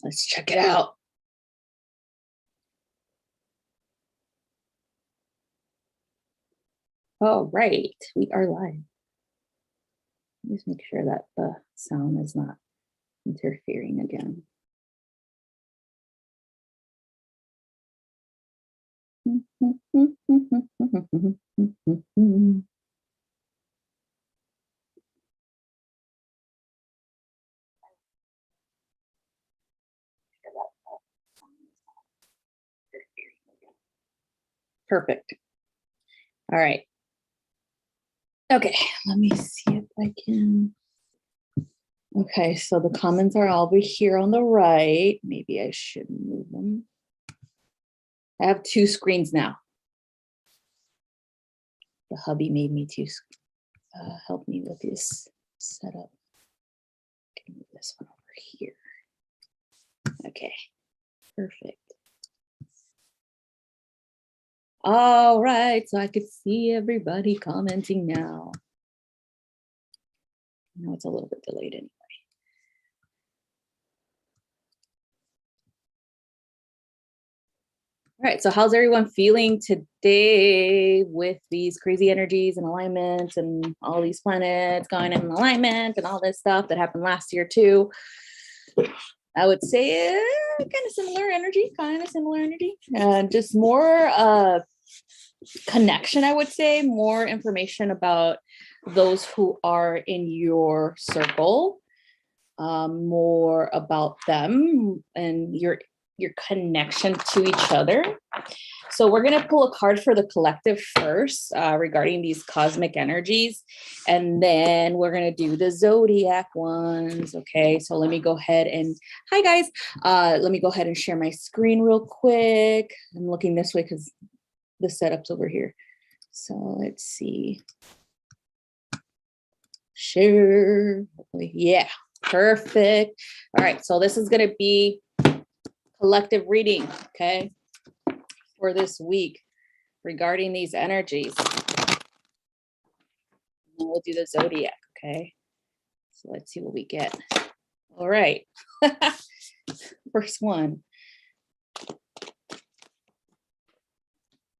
Let's check it out. All right, we are live. Just make sure that the sound is not interfering again. Perfect. All right. Okay, let me see if I can. Okay, so the comments are all over here on the right. Maybe I should move them. I have two screens now. The hubby made me to help me with this setup. I can move this one over here. Okay, perfect. All right, so I could see everybody commenting now. I know it's a little bit delayed anyway. All right, so how's everyone feeling today with these crazy energies and alignments and all these planets going in alignment and all this stuff that happened last year too? I would say kind of similar energy, just more connection, I would say, more information about those who are in your circle, more about them and your connection to each other. So we're going to pull a card for the collective first regarding these cosmic energies, and then we're going to do the zodiac ones. Okay, so let me go ahead and hi guys, let me go ahead and share my screen real quick. I'm looking this way because the setup's over here. So let's see. Share. Yeah, perfect. All right, so this is going to be collective reading, okay, for this week regarding these energies. And we'll do the zodiac, okay? So let's see what we get. All right. First one.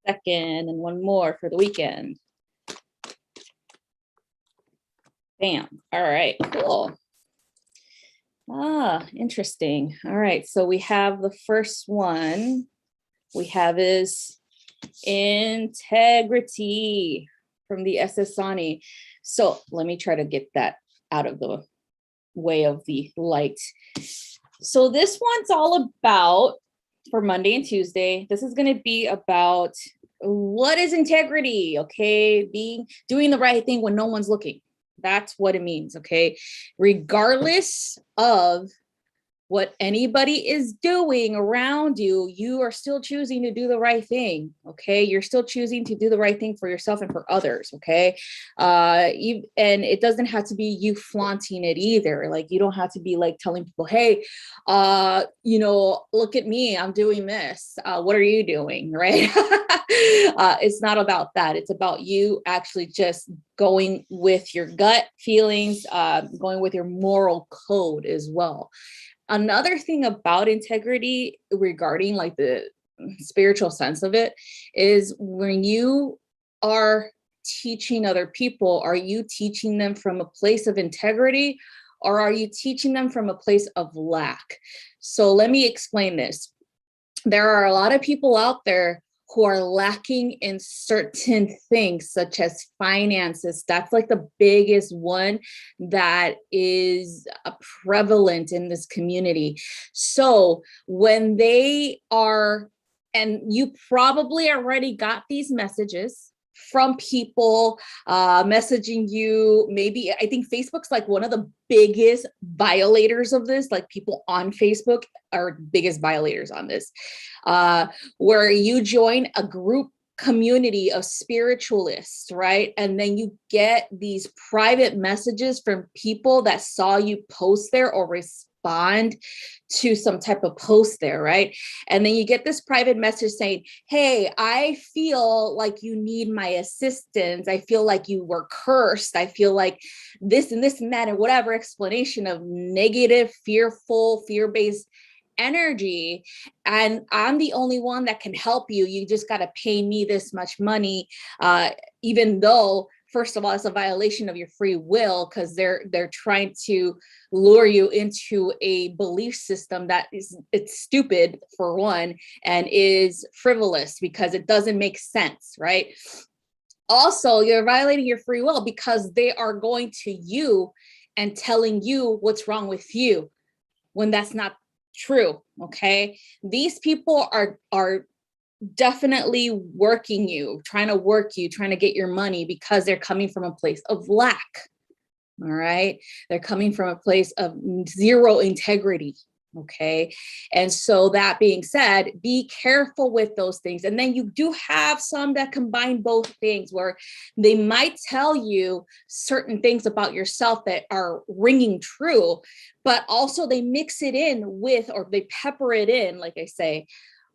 Second, and one more for the weekend. Bam. All right, cool. Interesting. All right, so we have the first one we have is integrity from the Sasani. So let me try to get that out of the way of the light. So this one's all about, for Monday and Tuesday, this is going to be about what is integrity, okay? Doing the right thing when no one's looking. That's what it means, okay? Regardless of what anybody is doing around you, you are still choosing to do the right thing, okay? You're still choosing to do the right thing for yourself and for others, okay? And it doesn't have to be you flaunting it either. Like, you don't have to be like telling people, hey, look at me, I'm doing this. What are you doing, right? It's not about that. It's about you actually just going with your gut feelings, going with your moral code as well. Another thing about integrity regarding like the spiritual sense of it is when you are teaching other people, are you teaching them from a place of integrity, or are you teaching them from a place of lack? So let me explain this. There are a lot of people out there who are lacking in certain things, such as finances. That's like the biggest one that is prevalent in this community. So when they are, and you probably already got these messages from people messaging you, maybe, I think Facebook's like one of the biggest violators of this, like people on Facebook are biggest violators on this, where you join a group community of spiritualists, right? And then you get these private messages from people that saw you post there or respond to some type of post there, right? And then you get this private message saying, hey, I feel like you need my assistance. I feel like you were cursed. I feel like this and this and that, and whatever explanation of negative, fearful, fear-based energy, and I'm the only one that can help you. You just got to pay me this much money, even though, first of all, it's a violation of your free will, because they're trying to lure you into a belief system that it's stupid, for one, and is frivolous because it doesn't make sense, right? Also, you're violating your free will because they are going to you and telling you what's wrong with you when that's not true. Okay. These people are definitely working you, trying to work you, trying to get your money, because they're coming from a place of lack. All right. They're coming from a place of zero integrity. Okay. And so that being said, be careful with those things. And then you do have some that combine both things, where they might tell you certain things about yourself that are ringing true, but also they mix it in with, or they pepper it in, like I say,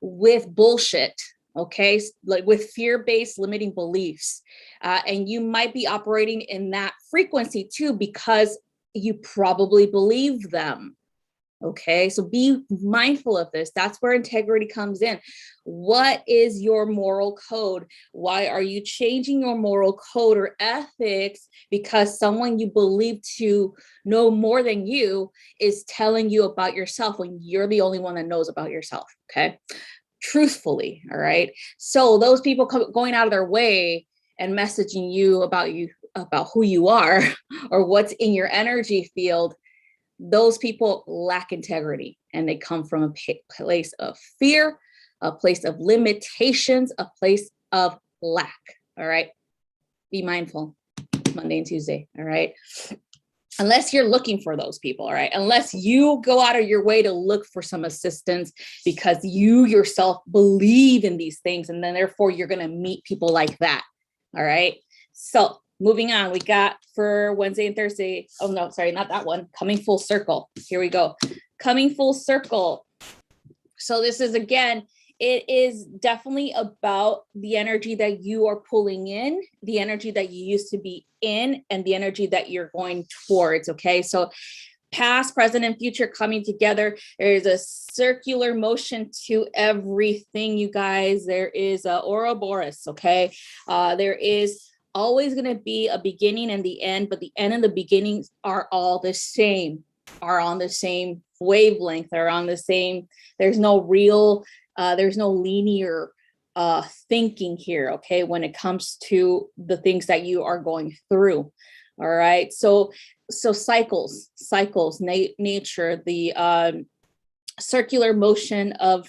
with bullshit. Okay. Like with fear-based limiting beliefs. And you might be operating in that frequency too, because you probably believe them. Okay, so be mindful of this. That's where integrity comes in. What is your moral code? Why are you changing your moral code or ethics? Because someone you believe to know more than you is telling you about yourself when you're the only one that knows about yourself. Okay, truthfully. All right. So those people going out of their way and messaging you about who you are or what's in your energy field, those people lack integrity, and they come from a place of fear, a place of limitations, a place of lack. All right. Be mindful. Monday and Tuesday. All right. Unless you're looking for those people. All right. Unless you go out of your way to look for some assistance because you yourself believe in these things. And then therefore you're going to meet people like that. All right. So moving on, we got for Wednesday and Thursday. Oh, no, sorry, not that one. Coming full circle. Here we go. Coming full circle. So this is, again, it is definitely about the energy that you are pulling in, the energy that you used to be in, and the energy that you're going towards. Okay. So past, present, and future coming together. There is a circular motion to everything, you guys. There is a Ouroboros. Okay. There is always going to be a beginning and the end, but the end and the beginnings are all the same, are on the same wavelength, are on the same. There's no linear thinking here. Okay. When it comes to the things that you are going through. All right. So cycles, nature, the circular motion of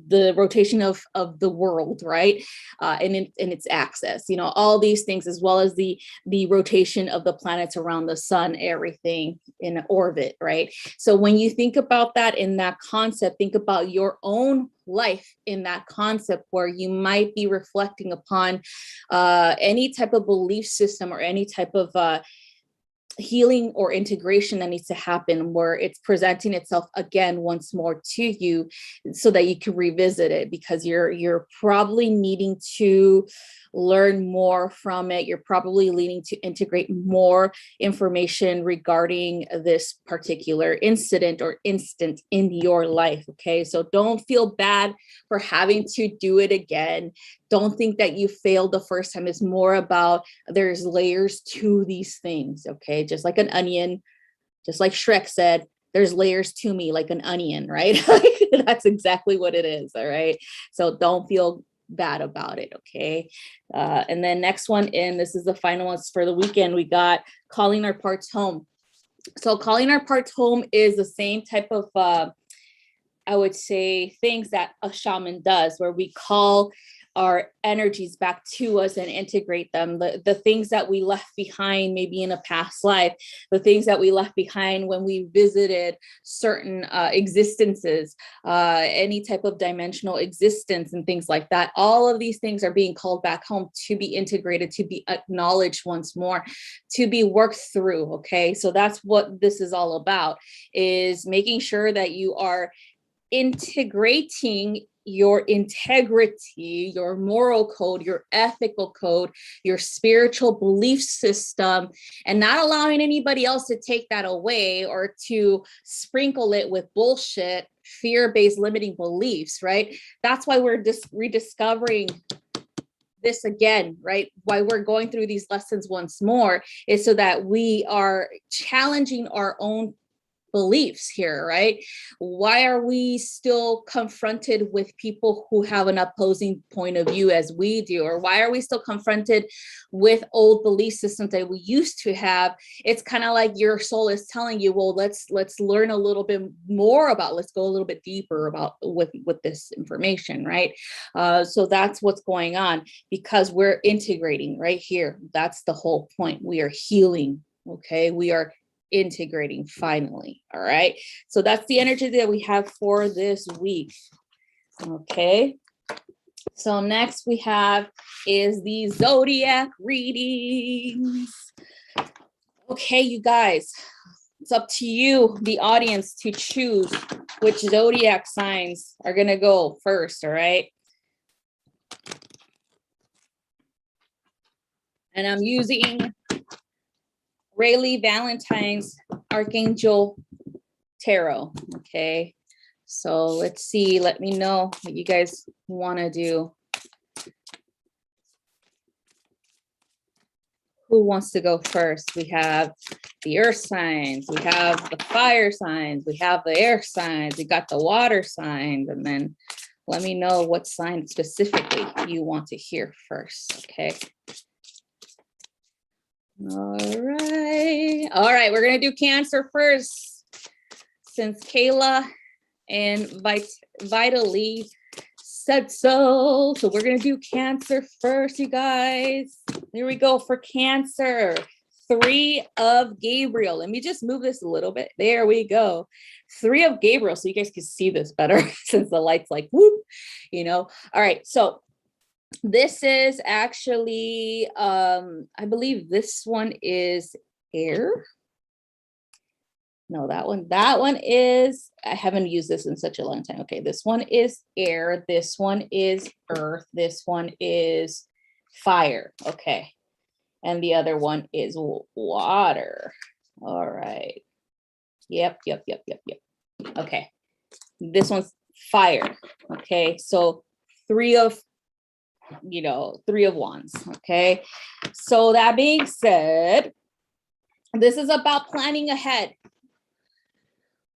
the rotation of the world, right? And its axis, all these things, as well as the rotation of the planets around the sun, everything in orbit, right? So when you think about that in that concept, think about your own life in that concept, where you might be reflecting upon any type of belief system or any type of healing or integration that needs to happen, where it's presenting itself again once more to you so that you can revisit it, because you're probably needing to learn more from it. You're probably needing to integrate more information regarding this particular incident or instant in your life. Okay. So don't feel bad for having to do it again. Don't think that you failed the first time. It's more about there's layers to these things. Okay. Just like an onion, just like Shrek said, there's layers to me like an onion, right? That's exactly what it is. All right. So don't feel bad about it. Okay. And then next one, and this is the final one for the weekend, we got calling our parts home. So calling our parts home is the same type of, I would say, things that a shaman does, where we call our energies back to us and integrate them. The things that we left behind, maybe in a past life, the things that we left behind when we visited certain existences, any type of dimensional existence and things like that. All of these things are being called back home to be integrated, to be acknowledged once more, to be worked through. Okay. So that's what this is all about, is making sure that you are integrating your integrity, your moral code, your ethical code, your spiritual belief system, and not allowing anybody else to take that away or to sprinkle it with bullshit, fear-based limiting beliefs, right? That's why we're just rediscovering this again, right? Why we're going through these lessons once more is so that we are challenging our own beliefs here, right? Why are we still confronted with people who have an opposing point of view as we do? Or why are we still confronted with old belief systems that we used to have? It's kind of like your soul is telling you, well, let's learn a little bit more about, let's go a little bit deeper about with this information, right? So that's what's going on, because we're integrating right here. That's the whole point. We are healing, okay? We are integrating finally. All right, so that's the energy that we have for this week. Okay, so next we have is the zodiac readings. Okay, you guys, it's up to you, the audience, to choose which zodiac signs are gonna go first. All right, and I'm using Rayleigh Valentine's Archangel Tarot. Okay, so let's see. Let me know what you guys want to do. Who wants to go first? We have the earth signs, we have the fire signs, we have the air signs, we got the water signs, and then let me know what sign specifically you want to hear first. Okay. All right, we're gonna do Cancer first, since Kayla and Vitally said so. So we're gonna do Cancer first, you guys. Here we go for Cancer. 3 of Gabriel. Let me just move this a little bit. There we go. 3 of Gabriel, so you guys can see this better since the light's like whoop, you know. All right, so this is actually, I believe this one is air. No, that one is, I haven't used this in such a long time. Okay, this one is air. This one is earth. This one is fire. Okay. And the other one is water. All right. Yep. Okay. This one's fire. Okay. So 3 of wands. Okay, so that being said, this is about planning ahead.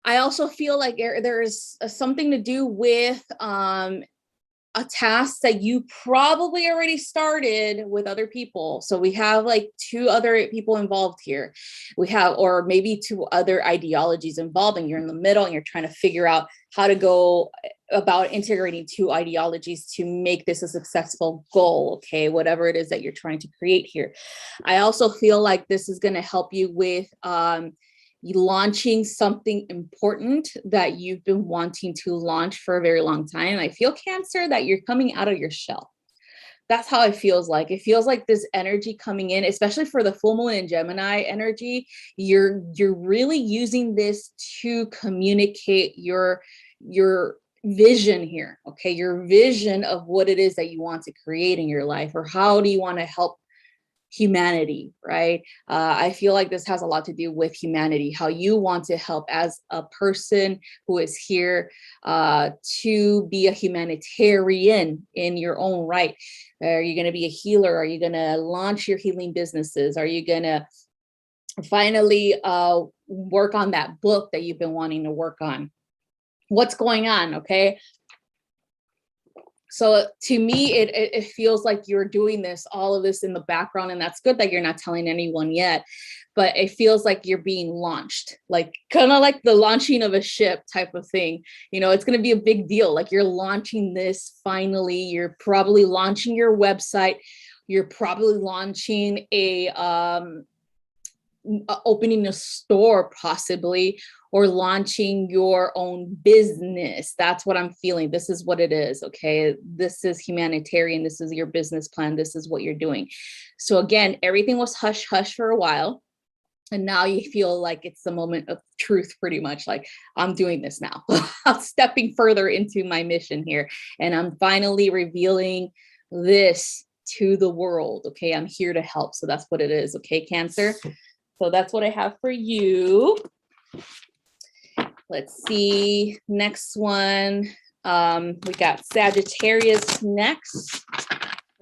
I also feel like there's something to do with a task that you probably already started with other people. So we have like 2 other people involved here. We have, or maybe 2 other ideologies involved, and you're in the middle and you're trying to figure out how to go about integrating 2 ideologies to make this a successful goal. Okay, whatever it is that you're trying to create here. I also feel like this is going to help you with launching something important that you've been wanting to launch for a very long time. I feel, Cancer, that you're coming out of your shell. That's how it feels like. It feels like this energy coming in, especially for the full moon in Gemini energy. You're really using this to communicate your vision here. Okay, your vision of what it is that you want to create in your life, or how do you want to help humanity, right? I feel like this has a lot to do with humanity, how you want to help as a person who is here to be a humanitarian in your own right. Are you going to be a healer? Are you going to launch your healing businesses? Are you going to finally work on that book that you've been wanting to work on? What's going on? Okay. So to me, it feels like you're doing all of this in the background, and that's good that you're not telling anyone yet, but it feels like you're being launched, like kind of like the launching of a ship type of thing. You know, it's going to be a big deal. Like you're launching this finally. You're probably launching your website. You're probably launching opening a store possibly, or launching your own business. That's what I'm feeling. This is what it is. Okay, this is humanitarian. This is your business plan. This is what you're doing. So again, everything was hush hush for a while, and now you feel like it's the moment of truth, pretty much. Like, I'm doing this now. I'm stepping further into my mission here, and I'm finally revealing this to the world. Okay, I'm here to help. So that's what it is. Okay, Cancer. So that's what I have for you. Let's see, next one. We got Sagittarius next.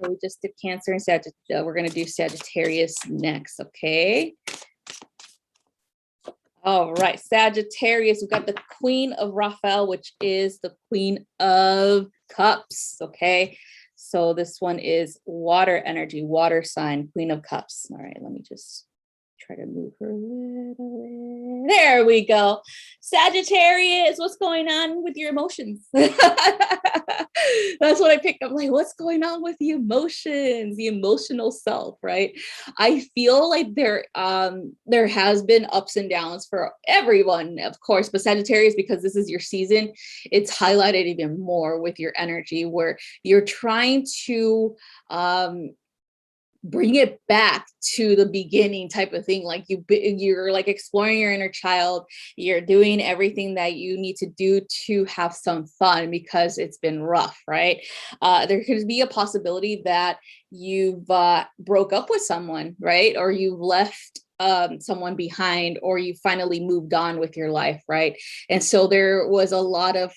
So we just did Cancer and Sagittarius. We're going to do Sagittarius next, okay? All right, Sagittarius, we've got the Queen of Raphael, which is the Queen of Cups, okay? So this one is water energy, water sign, Queen of Cups. All right, let me just try to move her a little bit. There we go. Sagittarius, what's going on with your emotions? That's what I picked up. Like, what's going on with the emotions, the emotional self, right? I feel like there has been ups and downs for everyone, of course, but Sagittarius, because this is your season, it's highlighted even more with your energy where you're trying to bring it back to the beginning type of thing. Like you're like exploring your inner child. You're doing everything that you need to do to have some fun because it's been rough, right? There could be a possibility that you've broke up with someone, right? Or you've left someone behind, or you finally moved on with your life, right? And so there was a lot of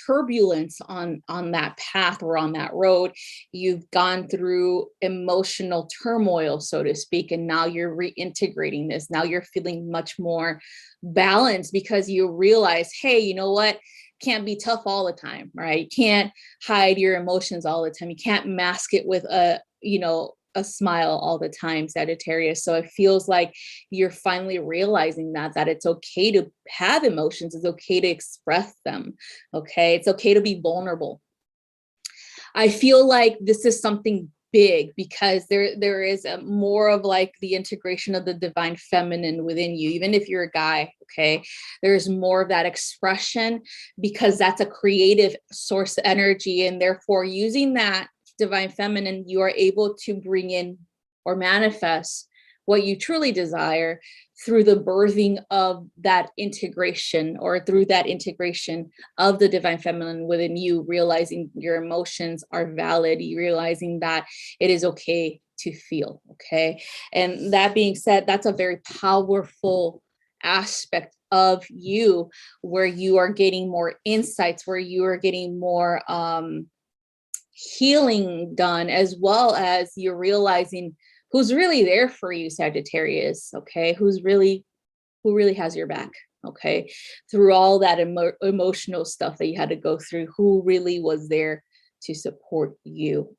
turbulence on that path or on that road. You've gone through emotional turmoil, so to speak, and now you're reintegrating this. Now you're feeling much more balanced because you realize, hey, you know what? Can't be tough all the time, right? You can't hide your emotions all the time. You can't mask it with a smile all the time, Sagittarius. So it feels like you're finally realizing that it's okay to have emotions. It's okay to express them. Okay. It's okay to be vulnerable. I feel like this is something big because there is more of like the integration of the divine feminine within you, even if you're a guy. Okay, there's more of that expression because that's a creative source energy, and therefore using that divine feminine, you are able to bring in or manifest what you truly desire through the birthing of that integration, or through that integration of the divine feminine within you, realizing your emotions are valid, realizing that it is okay to feel, okay? And that being said, that's a very powerful aspect of you, where you are getting more insights, where you are getting more healing done, as well as you're realizing who's really there for you, Sagittarius, okay? Who really has your back, okay? Through all that emotional stuff that you had to go through, who really was there to support you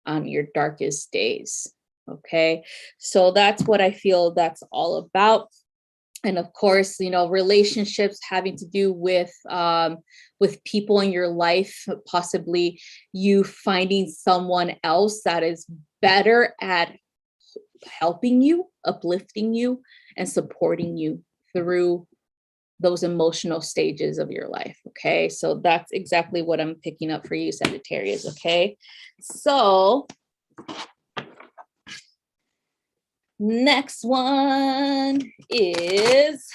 on your darkest days, okay? So that's what I feel that's all about. And of course, relationships having to do with people in your life, possibly you finding someone else that is better at helping you, uplifting you, and supporting you through those emotional stages of your life. Okay, so that's exactly what I'm picking up for you, Sagittarius. Okay, so next one is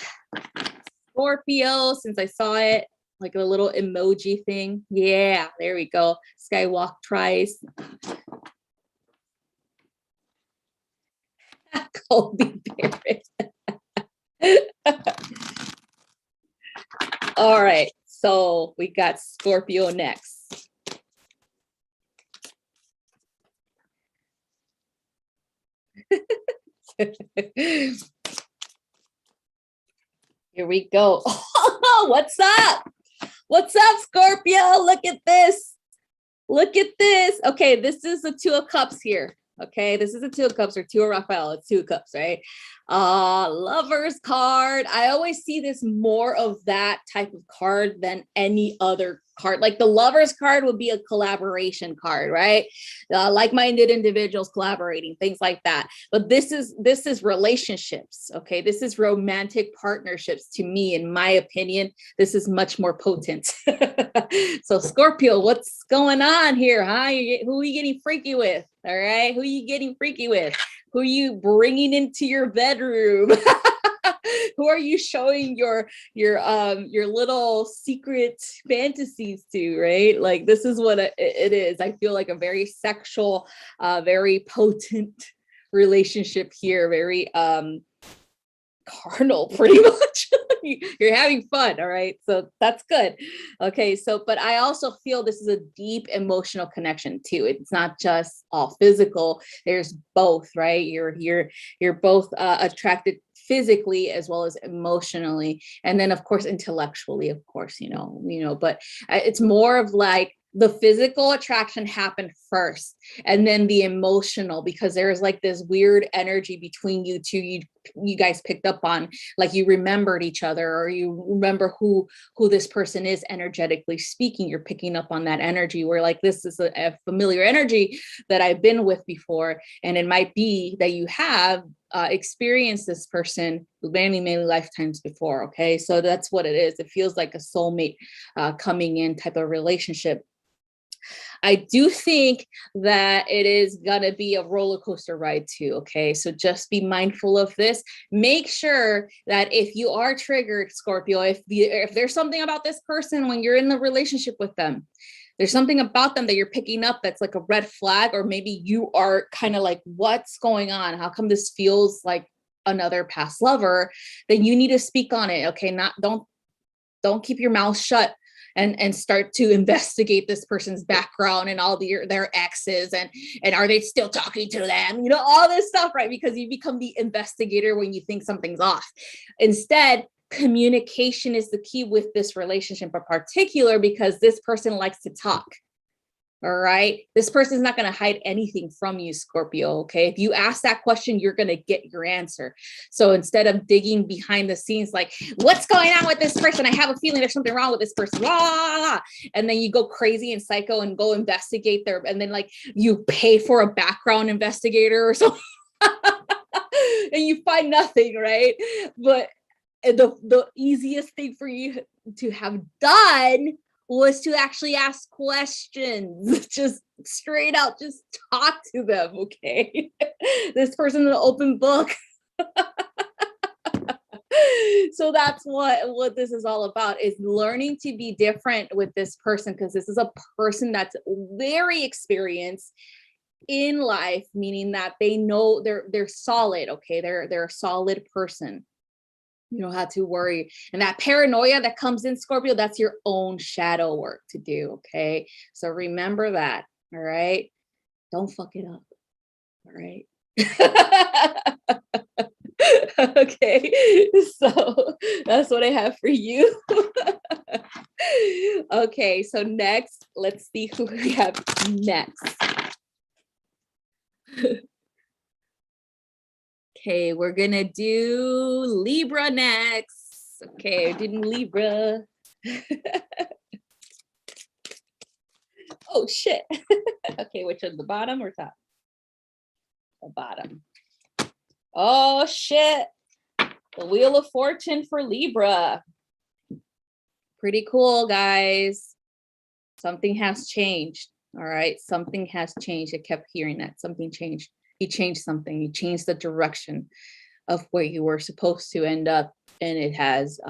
Scorpio. Since I saw it, like a little emoji thing. Yeah, there we go. Skywalk tries. Colby Barrett. All right, so we got Scorpio next. Here we go. Oh, what's up? What's up, Scorpio? Look at this. Look at this. Okay, this is the Two of Cups here. Okay, this is a Two of Cups, or Two of Raphael. It's Two of Cups, right? Lovers card. I always see this more of that type of card than any other card. Like the Lovers card would be a collaboration card, right? Like-minded individuals collaborating, things like that. But this is relationships. Okay, this is romantic partnerships. To me, in my opinion, this is much more potent. So Scorpio, what's going on here? Huh? Who are you getting freaky with? All right, who are you getting freaky with? Who are you bringing into your bedroom? Who are you showing your little secret fantasies to, right? Like, this is what it is. I feel like a very sexual, very potent relationship here, very carnal, pretty much. You're having fun. All right. So that's good. Okay. So, but I also feel this is a deep emotional connection too. It's not just all physical. There's both, right? You're both attracted physically as well as emotionally. And then of course, intellectually, of course, but it's more of like, the physical attraction happened first and then the emotional, because there's like this weird energy between you two. You guys picked up on, like, you remembered each other, or you remember who this person is energetically speaking. You're picking up on that energy where like, this is a familiar energy that I've been with before. And it might be that you have experienced this person many lifetimes before. Okay. So that's what it is. It feels like a soulmate coming in type of relationship. I do think that it is gonna be a roller coaster ride too, okay? So just be mindful of this. Make sure that if you are triggered, Scorpio, if there's something about this person when you're in the relationship with them, there's something about them that you're picking up that's like a red flag, or maybe you are kind of like, what's going on? How come this feels like another past lover? Then you need to speak on it, okay? Don't keep your mouth shut and start to investigate this person's background and all their exes, and are they still talking to them? All this stuff, right? Because you become the investigator when you think something's off. Instead, communication is the key with this relationship in particular, because this person likes to talk. All right. This person's not going to hide anything from you, Scorpio. Okay. If you ask that question, you're going to get your answer. So instead of digging behind the scenes, like, what's going on with this person? I have a feeling there's something wrong with this person. Blah, blah, blah. And then you go crazy and psycho and go investigate and then like you pay for a background investigator or something and you find nothing. Right. But the easiest thing for you to have done was to actually ask questions, just straight out, just talk to them. Okay. This person's an open book. So that's what this is all about, is learning to be different with this person, because this is a person that's very experienced in life, meaning that they know they're solid. Okay. They're a solid person. You don't have to worry. And that paranoia that comes in, Scorpio, that's your own shadow work to do. Okay. So remember that. All right. Don't fuck it up. All right. Okay. So that's what I have for you. Okay. So next, let's see who we have next. Okay, we're gonna do Libra next. Okay, doing Libra. Oh shit. Okay, which one, the bottom or top? The bottom. Oh shit. The Wheel of Fortune for Libra. Pretty cool, guys. Something has changed. All right, something has changed. I kept hearing that. Something changed. You changed something. You changed the direction of where you were supposed to end up, and it has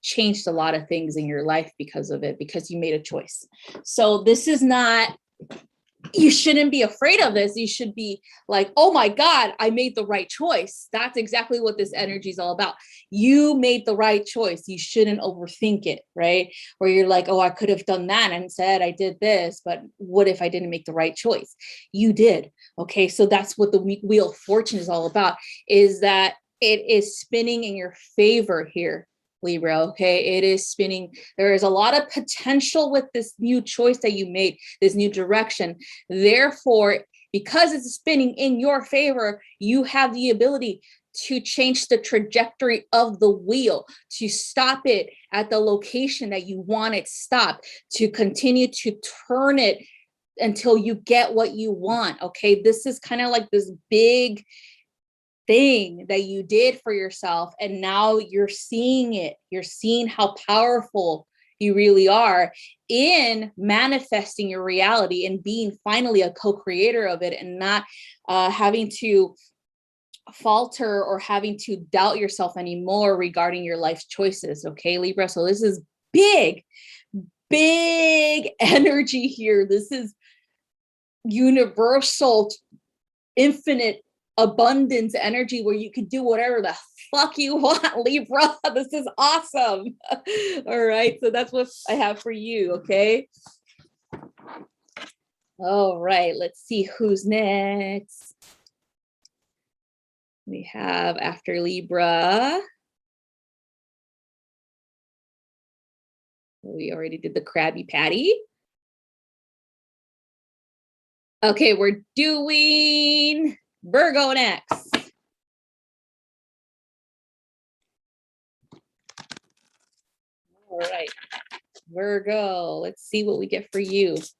changed a lot of things in your life because of it, because you made a choice. So this is not, you shouldn't be afraid of this. You should be like, oh my God, I made the right choice. That's exactly what this energy is all about. You made the right choice. You shouldn't overthink it, right? Where you're like, oh, I could have done that and said I did this, but what if I didn't make the right choice? You did. Okay. So that's what the Wheel of Fortune is all about, is that it is spinning in your favor here, Libra. Okay. It is spinning. There is a lot of potential with this new choice that you made, this new direction. Therefore, because it's spinning in your favor, you have the ability to change the trajectory of the wheel, to stop it at the location that you want it stopped, to continue to turn it until you get what you want. Okay. This is kind of like this big thing that you did for yourself, and now you're seeing it. You're seeing how powerful you really are in manifesting your reality and being finally a co-creator of it, and not having to falter or having to doubt yourself anymore regarding your life choices. Okay, Libra. So this is big energy here. This is universal, infinite abundance energy where you can do whatever the fuck you want, Libra. This is awesome. All right, so that's what I have for you. Okay. All right, let's see who's next. We have after Libra. We already did the Krabby Patty. Okay, we're doing Virgo next. All right, Virgo, let's see what we get for you. Let's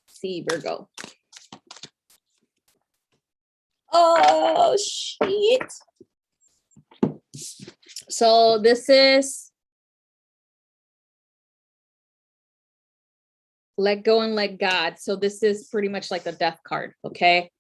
see, Virgo. Oh, shit. So this is let go and let God. So this is pretty much like the death card. Okay.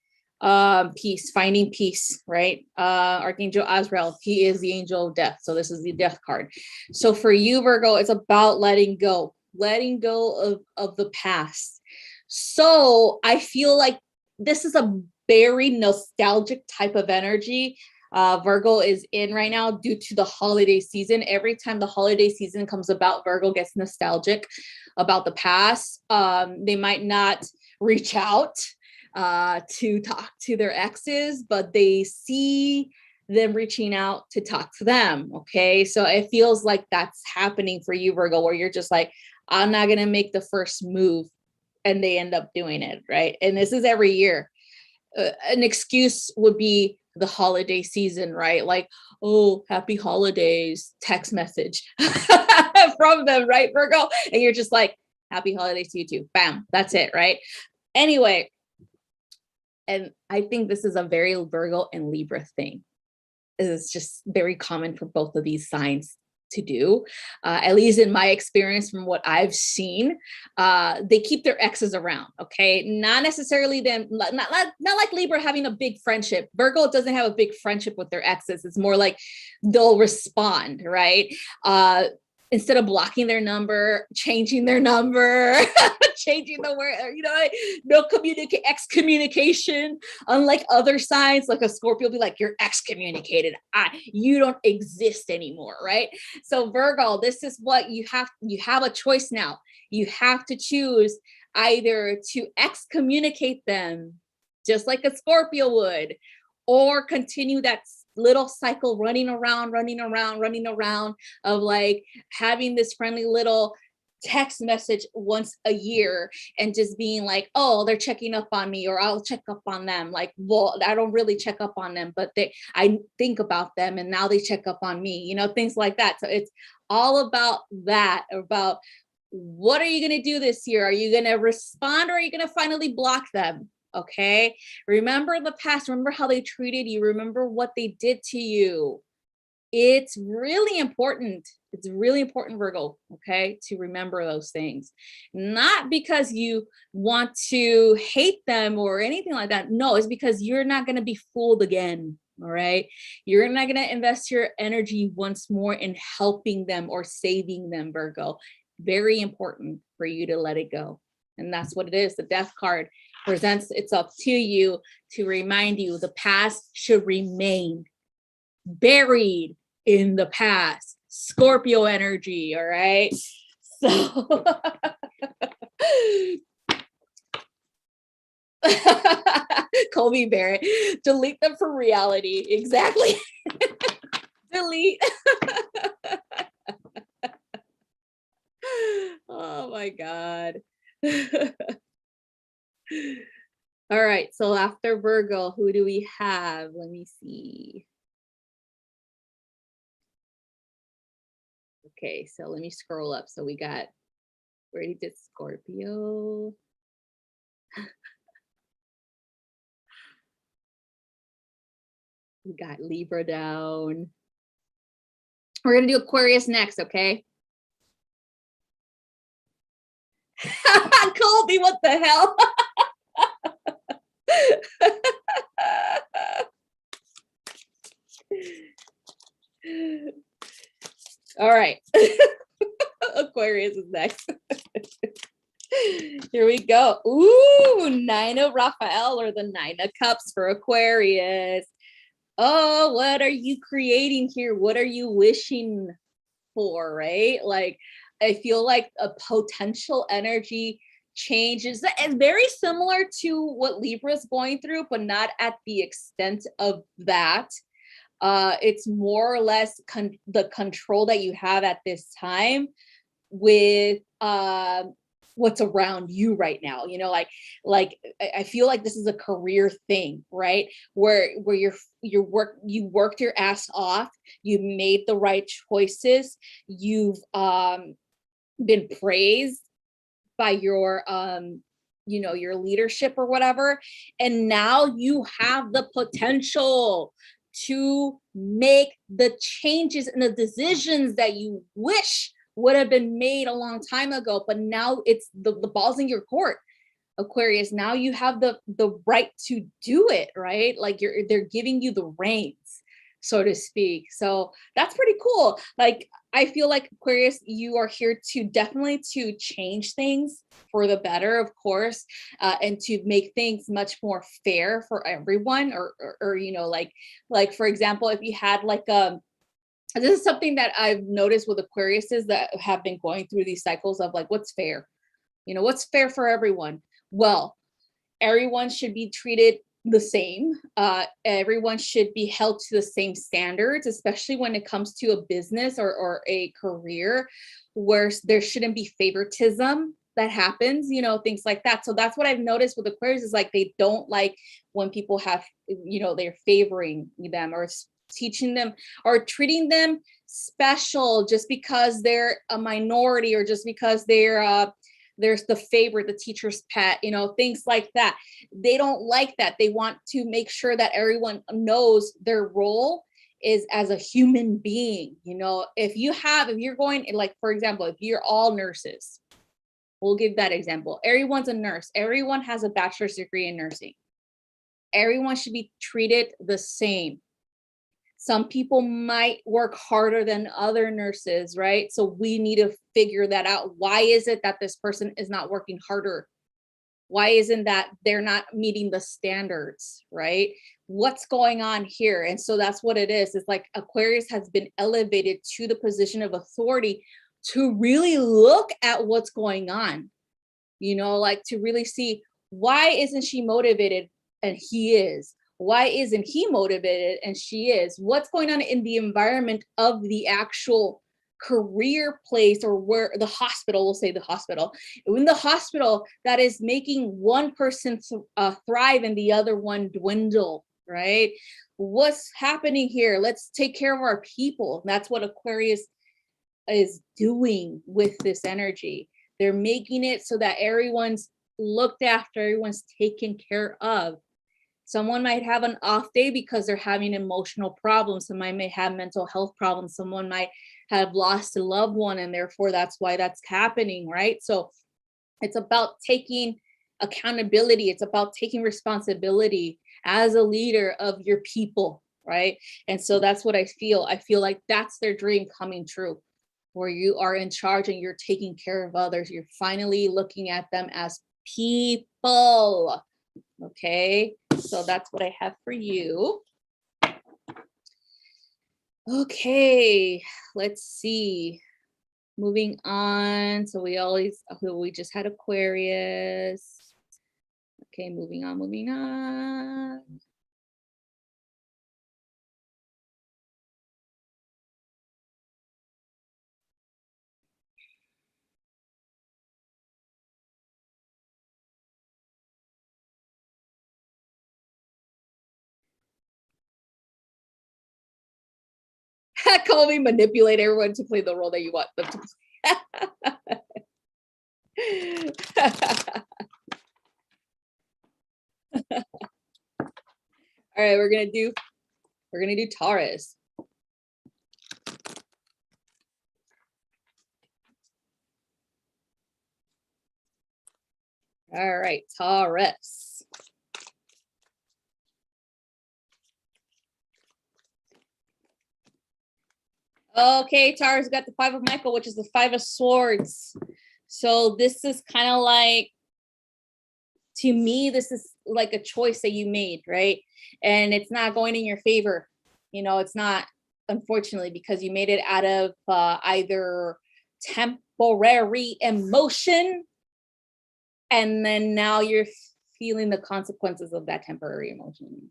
Peace, finding peace, right? Archangel Azrael, he is the angel of death. So this is the death card. So for you, Virgo, it's about letting go of the past. So I feel like this is a very nostalgic type of energy Virgo is in right now due to the holiday season. Every time the holiday season comes about, Virgo gets nostalgic about the past. They might not reach out to talk to their exes, but they see them reaching out to talk to them. Okay. So it feels like that's happening for you, Virgo, where you're just like, I'm not going to make the first move. And they end up doing it. Right. And this is every year. An excuse would be the holiday season, right? Like, oh, happy holidays, text message from them, right, Virgo? And you're just like, happy holidays to you too. Bam. That's it. Right. Anyway. And I think this is a very Virgo and Libra thing. It's just very common for both of these signs to do, at least in my experience from what I've seen. They keep their exes around, okay? Not necessarily them, not like Libra having a big friendship. Virgo doesn't have a big friendship with their exes. It's more like they'll respond, right? Instead of blocking their number, changing their number, changing the word, you know, no excommunication. Unlike other signs, like a Scorpio will be like, you're excommunicated. You don't exist anymore, right? So Virgo, this is what you have a choice now. You have to choose either to excommunicate them, just like a Scorpio would, or continue that little cycle running around of like having this friendly little text message once a year and just being like, oh, they're checking up on me, or I'll check up on them. Like, well, I don't really check up on them, but I think about them and now they check up on me, you know, things like that. So it's all about that, about what are you going to do this year? Are you going to respond, or are you going to finally block them? Okay. Remember the past. Remember how they treated you. Remember what they did to you. It's really important. It's really important, Virgo, okay, to remember those things. Not because you want to hate them or anything like that. No, it's because you're not going to be fooled again. All right. You're not going to invest your energy once more in helping them or saving them, Virgo. Very important for you to let it go. And that's what it is. The death card presents itself to you to remind you the past should remain buried in the past. Scorpio energy, all right? So Colby Barrett, delete them from reality. Exactly. Delete. Oh my God. All right, so after Virgo, who do we have? Let me see. Okay, so let me scroll up. So we already did Scorpio. We got Libra down. We're gonna do Aquarius next, okay? Colby, what the hell? All right. Aquarius is next. Here we go. Ooh, Nine of Raphael, or the Nine of Cups for Aquarius. Oh, what are you creating here? What are you wishing for, right? Like, I feel like a potential energy changes. It's very similar to what Libra is going through, but not at the extent of that. It's more or less the control that you have at this time with what's around you right now. You know, like I feel like this is a career thing, right? Where you worked your ass off, you made the right choices, you've been praised by your you know, your leadership or whatever, and now you have the potential to make the changes and the decisions that you wish would have been made a long time ago, but now it's the ball's in your court, Aquarius. Now you have the right to do it, right? Like they're giving you the reins, so to speak. So that's pretty cool. Like, I feel like, Aquarius, you are here to definitely to change things for the better, of course, and to make things much more fair for everyone. Or you know, like for example, if you had like this is something that I've noticed with Aquariuses that have been going through these cycles of like, what's fair? You know, what's fair for everyone? Well, everyone should be treated the same. Everyone should be held to the same standards, especially when it comes to a business or a career, where there shouldn't be favoritism that happens, you know, things like that. So that's what I've noticed with Aquarius, is like they don't like when people have, you know, they're favoring them or teaching them or treating them special just because they're a minority, or just because there's the favorite, the teacher's pet, you know, things like that. They don't like that. They want to make sure that everyone knows their role is as a human being. You know, if you're going, like, for example, if you're all nurses, we'll give that example. Everyone's a nurse. Everyone has a bachelor's degree in nursing. Everyone should be treated the same. Some people might work harder than other nurses, right? So we need to figure that out. Why is it that this person is not working harder? Why isn't that they're not meeting the standards, right? What's going on here? And so that's what it is. It's like Aquarius has been elevated to the position of authority to really look at what's going on, you know, like to really see, why isn't she motivated and he is? Why isn't he motivated and she is? What's going on in the environment of the actual career place, or where the hospital, we'll say the hospital, in the hospital, that is making one person thrive and the other one dwindle, right? What's happening here? Let's take care of our people. That's what Aquarius is doing with this energy. They're making it so that everyone's looked after, everyone's taken care of. Someone might have an off day because they're having emotional problems. Someone may have mental health problems. Someone might have lost a loved one, and therefore that's why that's happening, right? So it's about taking accountability. It's about taking responsibility as a leader of your people, right? And so that's what I feel. I feel like that's their dream coming true, where you are in charge and you're taking care of others. You're finally looking at them as people. Okay, so that's what I have for you. Okay, let's see. Moving on. So we just had Aquarius. Okay, moving on. Call me manipulate everyone to play the role that you want them to play. All right, we're gonna do Taurus. All right, Taurus. Okay, Taurus got the Five of Michael, which is the Five of Swords. So this is kind of like, to me, this is like a choice that you made, right? And it's not going in your favor. You know, it's not, unfortunately, because you made it out of either temporary emotion, and then now you're feeling the consequences of that temporary emotion,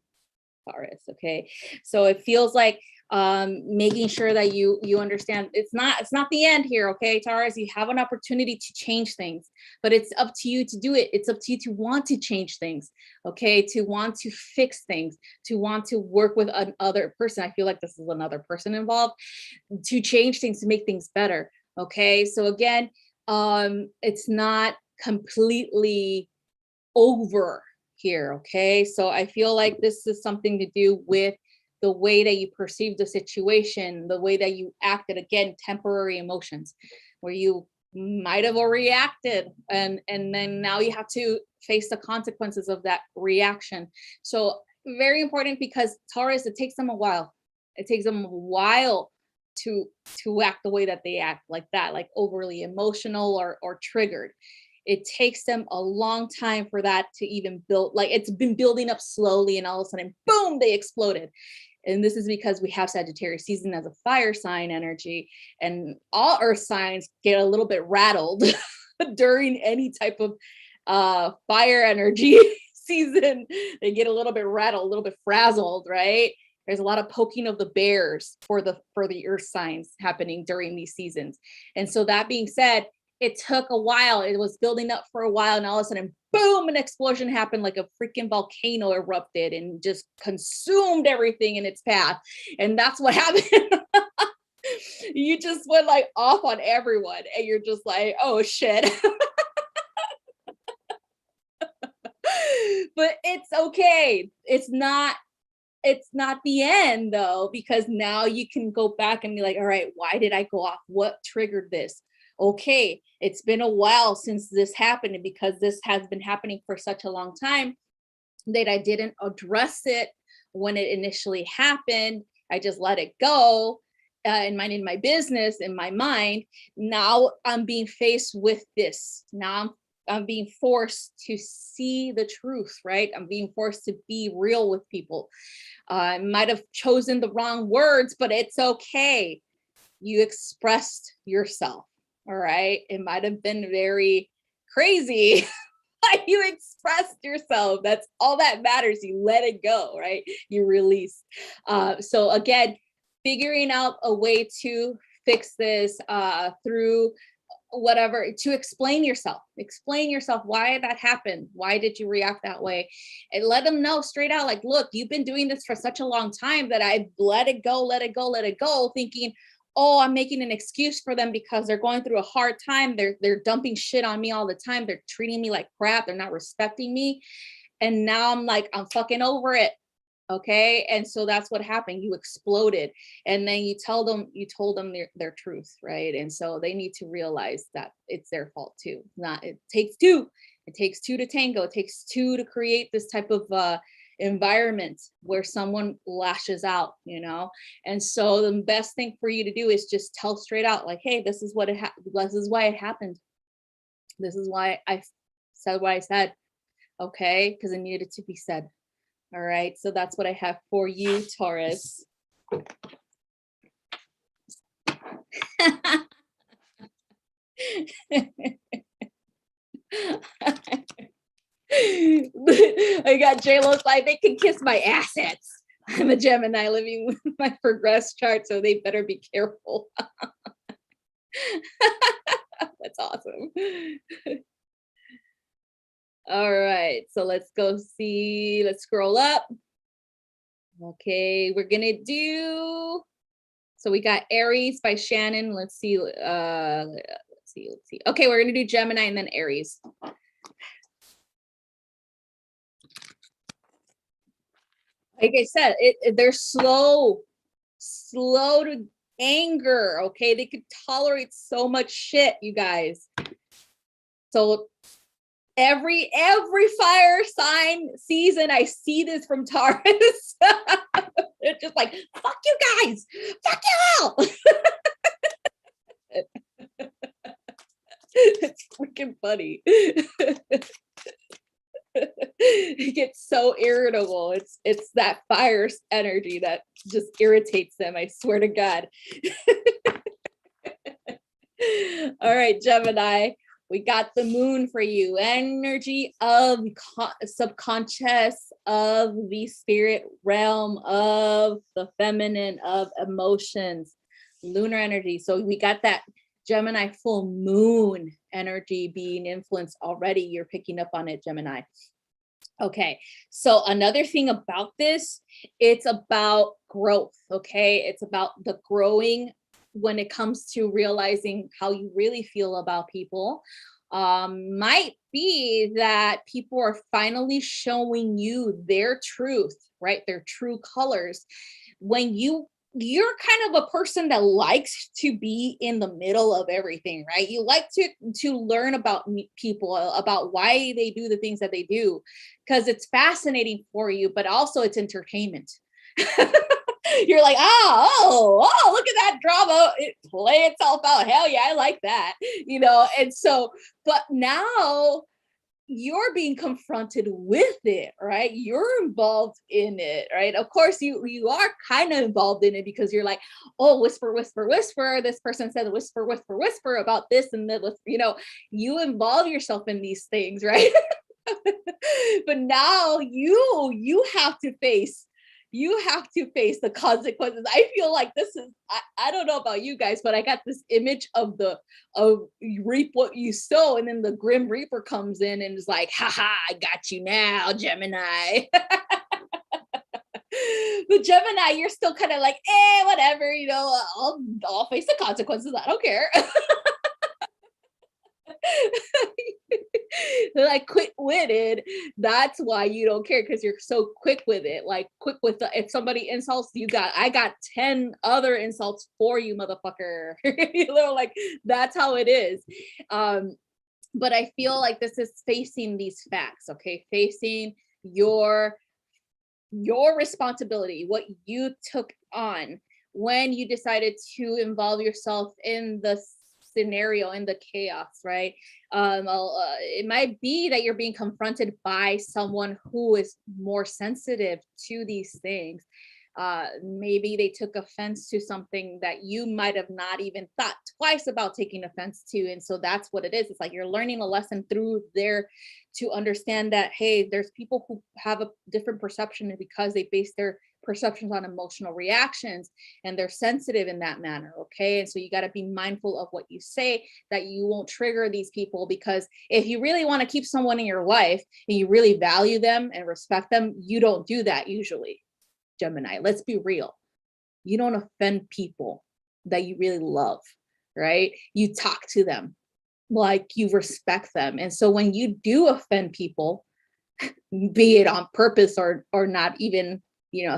Taurus. Okay, so it feels like making sure that you understand it's not the end here. Okay, Taurus, you have an opportunity to change things, but it's up to you to do it. It's up to you to want to change things. Okay, to want to fix things, to want to work with another person. I feel like this is another person involved, to change things, to make things better. Okay, so again, it's not completely over here. Okay, so I feel like this is something to do with the way that you perceive the situation, the way that you acted. Again, temporary emotions, where you might have reacted, and then now you have to face the consequences of that reaction. So very important, because Taurus, it takes them a while. It takes them a while to act the way that they act, like that, like overly emotional or triggered. It takes them a long time for that to even build. Like, it's been building up slowly, and all of a sudden, boom, they exploded. And this is because we have Sagittarius season as a fire sign energy, and all earth signs get a little bit rattled during any type of fire energy season. They get a little bit rattled, a little bit frazzled, right? There's a lot of poking of the bears for the earth signs happening during these seasons. And so that being said, it took a while. It was building up for a while, and all of a sudden, boom, an explosion happened, like a freaking volcano erupted and just consumed everything in its path. And that's what happened. You just went like off on everyone, and you're just like, oh shit. But it's okay. It's not the end though, because now you can go back and be like, all right, why did I go off? What triggered this? Okay, it's been a while since this happened, and because this has been happening for such a long time that I didn't address it when it initially happened. I just let it go and minded my business in my mind. Now I'm being faced with this. Now I'm being forced to see the truth, right? I'm being forced to be real with people. I might have chosen the wrong words, but it's okay. You expressed yourself. All right. It might have been very crazy. You expressed yourself. That's all that matters. You let it go, right? You release. So again, figuring out a way to fix this through whatever, to explain yourself why that happened. Why did you react that way? And let them know straight out, like, look, you've been doing this for such a long time that I let it go, thinking, oh, I'm making an excuse for them because they're going through a hard time. They're dumping shit on me all the time. They're treating me like crap. They're not respecting me. And now I'm like, I'm fucking over it. Okay. And so that's what happened. You exploded. And then you told them their truth, right? And so they need to realize that it's their fault too. It takes two. It takes two to tango. It takes two to create this type of environment where someone lashes out, And so the best thing for you to do is just tell straight out, like, hey, this is this is why it happened. This is why I said what I said. Okay, because it needed to be said. All right, so that's what I have for you, Taurus. I got J-Lo's like, they can kiss my assets. I'm a Gemini living with my progress chart, so they better be careful. That's awesome. All right, so let's scroll up. Okay, we're gonna do, so we got Aries by Shannon. Let's see. Okay, we're gonna do Gemini and then Aries. Like I said, they're slow to anger. Okay, they could tolerate so much shit, you guys. So every fire sign season, I see this from Taurus. They're just like, fuck you guys, fuck you all. It's freaking funny. He gets so irritable. It's that fire energy that just irritates them, I swear to God. All right, Gemini, we got the moon for you. Energy of subconscious, of the spirit realm, of the feminine, of emotions, lunar energy. So we got that Gemini full moon energy being influenced already. You're picking up on it, Gemini. Okay, so another thing about this, it's about growth, okay? It's about the growing when it comes to realizing how you really feel about people. Might be that people are finally showing you their truth, right? Their true colors. When you're kind of a person that likes to be in the middle of everything, right? You like to learn about people, about why they do the things that they do, because it's fascinating for you, but also it's entertainment. You're like, oh, look at that drama, it play itself out. Hell yeah, I like that, and so, but now you're being confronted with it, right? You're involved in it, right? Of course, you are kind of involved in it because you're like, oh, whisper, whisper, whisper. This person said whisper, whisper, whisper about this and that. You involve yourself in these things, right? But now you have to face the consequences. I feel like this is, I don't know about you guys, but I got this image of you reap what you sow, and then the Grim Reaper comes in and is like, haha, I got you now, Gemini. But Gemini, you're still kind of like, whatever, I'll face the consequences. I don't care. Like quick-witted. That's why you don't care, because you're so quick with it. Like quick with if somebody insults you, I got 10 other insults for you, motherfucker. Like that's how it is. But I feel like this is facing these facts, okay? Facing your responsibility, what you took on when you decided to involve yourself in the scenario, in the chaos, right? It might be that you're being confronted by someone who is more sensitive to these things. Maybe they took offense to something that you might have not even thought twice about taking offense to. And so that's what it is. It's like you're learning a lesson through there to understand that, hey, there's people who have a different perception because they base their perceptions on emotional reactions, and they're sensitive in that manner. Okay. And so you got to be mindful of what you say, that you won't trigger these people, because if you really want to keep someone in your life and you really value them and respect them, you don't do that usually, Gemini. Let's be real. You don't offend people that you really love, right? You talk to them like you respect them. And so when you do offend people, be it on purpose or not even,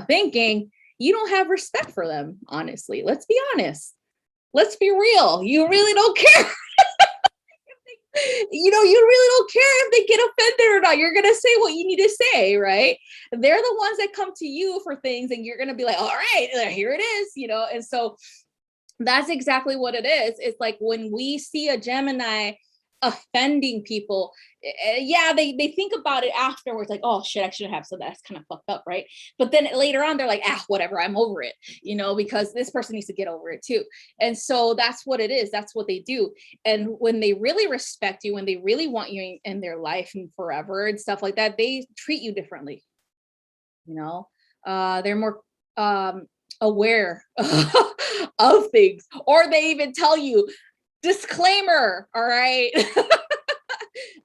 thinking, you don't have respect for them. Honestly, let's be honest. Let's be real. You really don't care. You really don't care if they get offended or not. You're going to say what you need to say, right? They're the ones that come to you for things, and you're going to be like, all right, here it is, and so that's exactly what it is. It's like when we see a Gemini offending people, they think about it afterwards, like, oh shit, I shouldn't have, so that's kind of fucked up, right? But then later on they're like, whatever, I'm over it, because this person needs to get over it too. And so that's what it is. That's what they do. And when they really respect you, when they really want you in their life and forever and stuff like that, they treat you differently. They're more aware of things, or they even tell you, disclaimer, all right?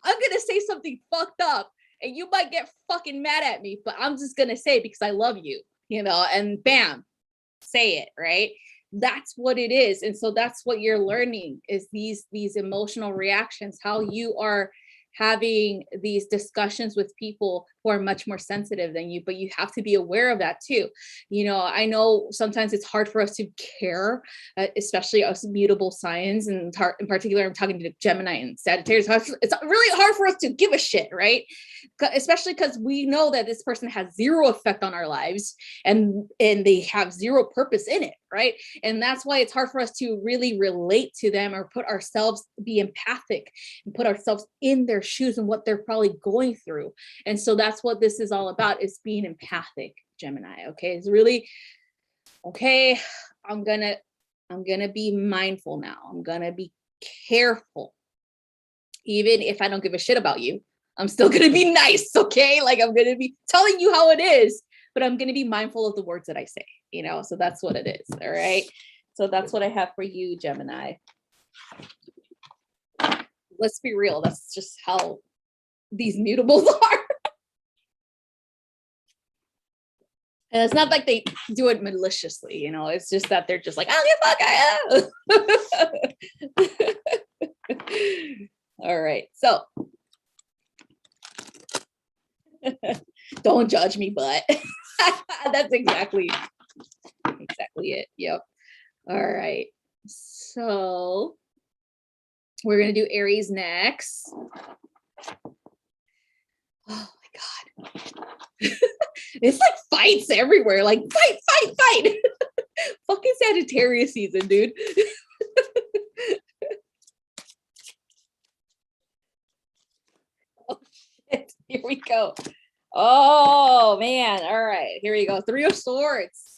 I'm gonna say something fucked up and you might get fucking mad at me, but I'm just gonna say it because I love you, and bam, say it, right? That's what it is. And so that's what you're learning, is these emotional reactions, how you are having these discussions with people who are much more sensitive than you, but you have to be aware of that too. You know, I know sometimes it's hard for us to care, especially us mutable signs, and in particular, I'm talking to Gemini and Sagittarius. It's really hard for us to give a shit, right? Especially because we know that this person has zero effect on our lives, and they have zero purpose in it, right? And that's why it's hard for us to really relate to them or be empathic and put ourselves in their shoes and what they're probably going through. And so that's what this is all about, is being empathic, Gemini. Okay, it's really okay. I'm gonna be mindful now. I'm gonna be careful. Even if I don't give a shit about you, I'm still gonna be nice, okay? Like, I'm gonna be telling you how it is, but I'm gonna be mindful of the words that I say, you know? So that's what it is, all right? So that's what I have for you, Gemini. Let's be real, that's just how these mutables are. And it's not like they do it maliciously, you know, it's just that they're just like, oh, you fuck, all right, so don't judge me, but that's exactly it. Yep. All right, so we're gonna do Aries next. Oh my God. It's like fights everywhere, like fight. Fucking Sagittarius season, dude. Oh shit, here we go. Oh man, all right, here we go. Three of Swords.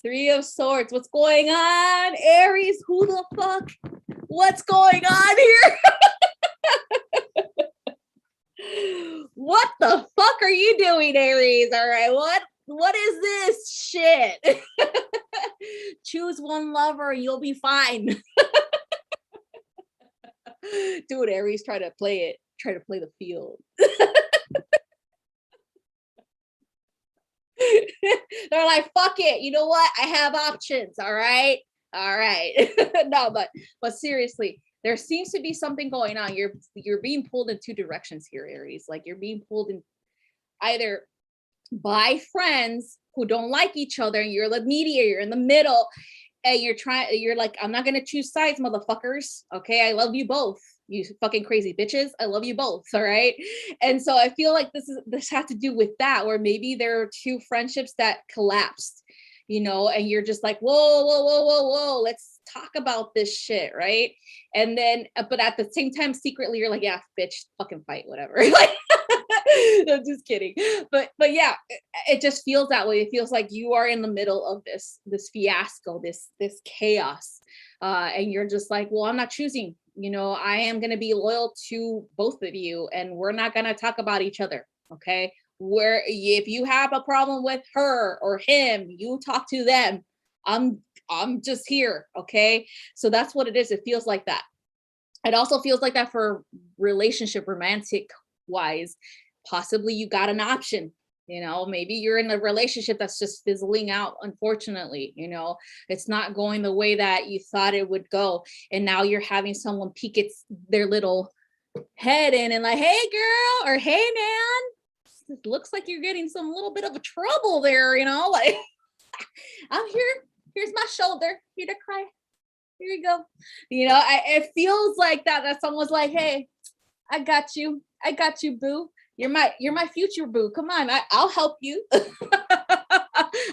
What's going on, Aries? Who the fuck? What's going on here? What the fuck are you doing, Aries? All right, what is this shit? Choose one lover and you'll be fine. Dude, Aries, try to play the field. They're like, fuck it, you know what, I have options. All right. No, but seriously, there seems to be something going on. You're being pulled in two directions here, Aries. Like, you're being pulled in either by friends who don't like each other, and you're the mediator, you're in the middle, and you're like, I'm not gonna choose sides, motherfuckers. Okay, I love you both, you fucking crazy bitches. I love you both. All right. And so I feel like this has to do with that, where maybe there are two friendships that collapsed, you know, and you're just like, whoa, let's talk about this shit, right? And then, but at the same time, secretly, you're like, yeah, bitch, fucking fight, whatever. Like, I'm just kidding. But yeah, it just feels that way. It feels like you are in the middle of this fiasco, this chaos, and you're just like, well, I'm not choosing. You know, I am going to be loyal to both of you, and we're not going to talk about each other. Okay. Where if you have a problem with her or him, you talk to them. I'm just here. Okay. So that's what it is. It feels like that. It also feels like that for relationship, romantic wise. Possibly you got an option. You know, maybe you're in a relationship that's just fizzling out, unfortunately. You know, it's not going the way that you thought it would go, and now you're having someone peek their little head in and like, hey girl, or hey man, it looks like you're getting some little bit of a trouble there, you know, like I'm here, here's my shoulder, here to cry, here you go. You know, it feels like that someone's like, hey, I got you, boo. You're my future boo. Come on, I'll help you.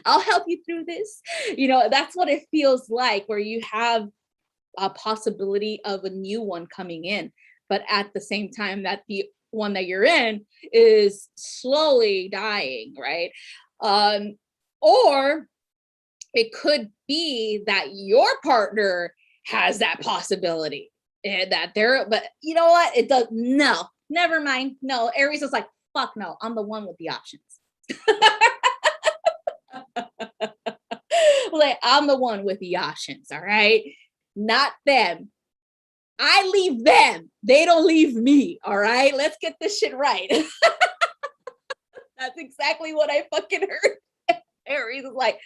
I'll help you through this. You know, that's what it feels like, where you have a possibility of a new one coming in, but at the same time that the one that you're in is slowly dying, right? Or it could be that your partner has that possibility, and that but you know what? It does. No, never mind. No, Aries is like, fuck no, I'm the one with the options. Like, I'm the one with the options. All right. Not them. I leave them. They don't leave me. All right. Let's get this shit right. That's exactly what I fucking heard. Aries is like,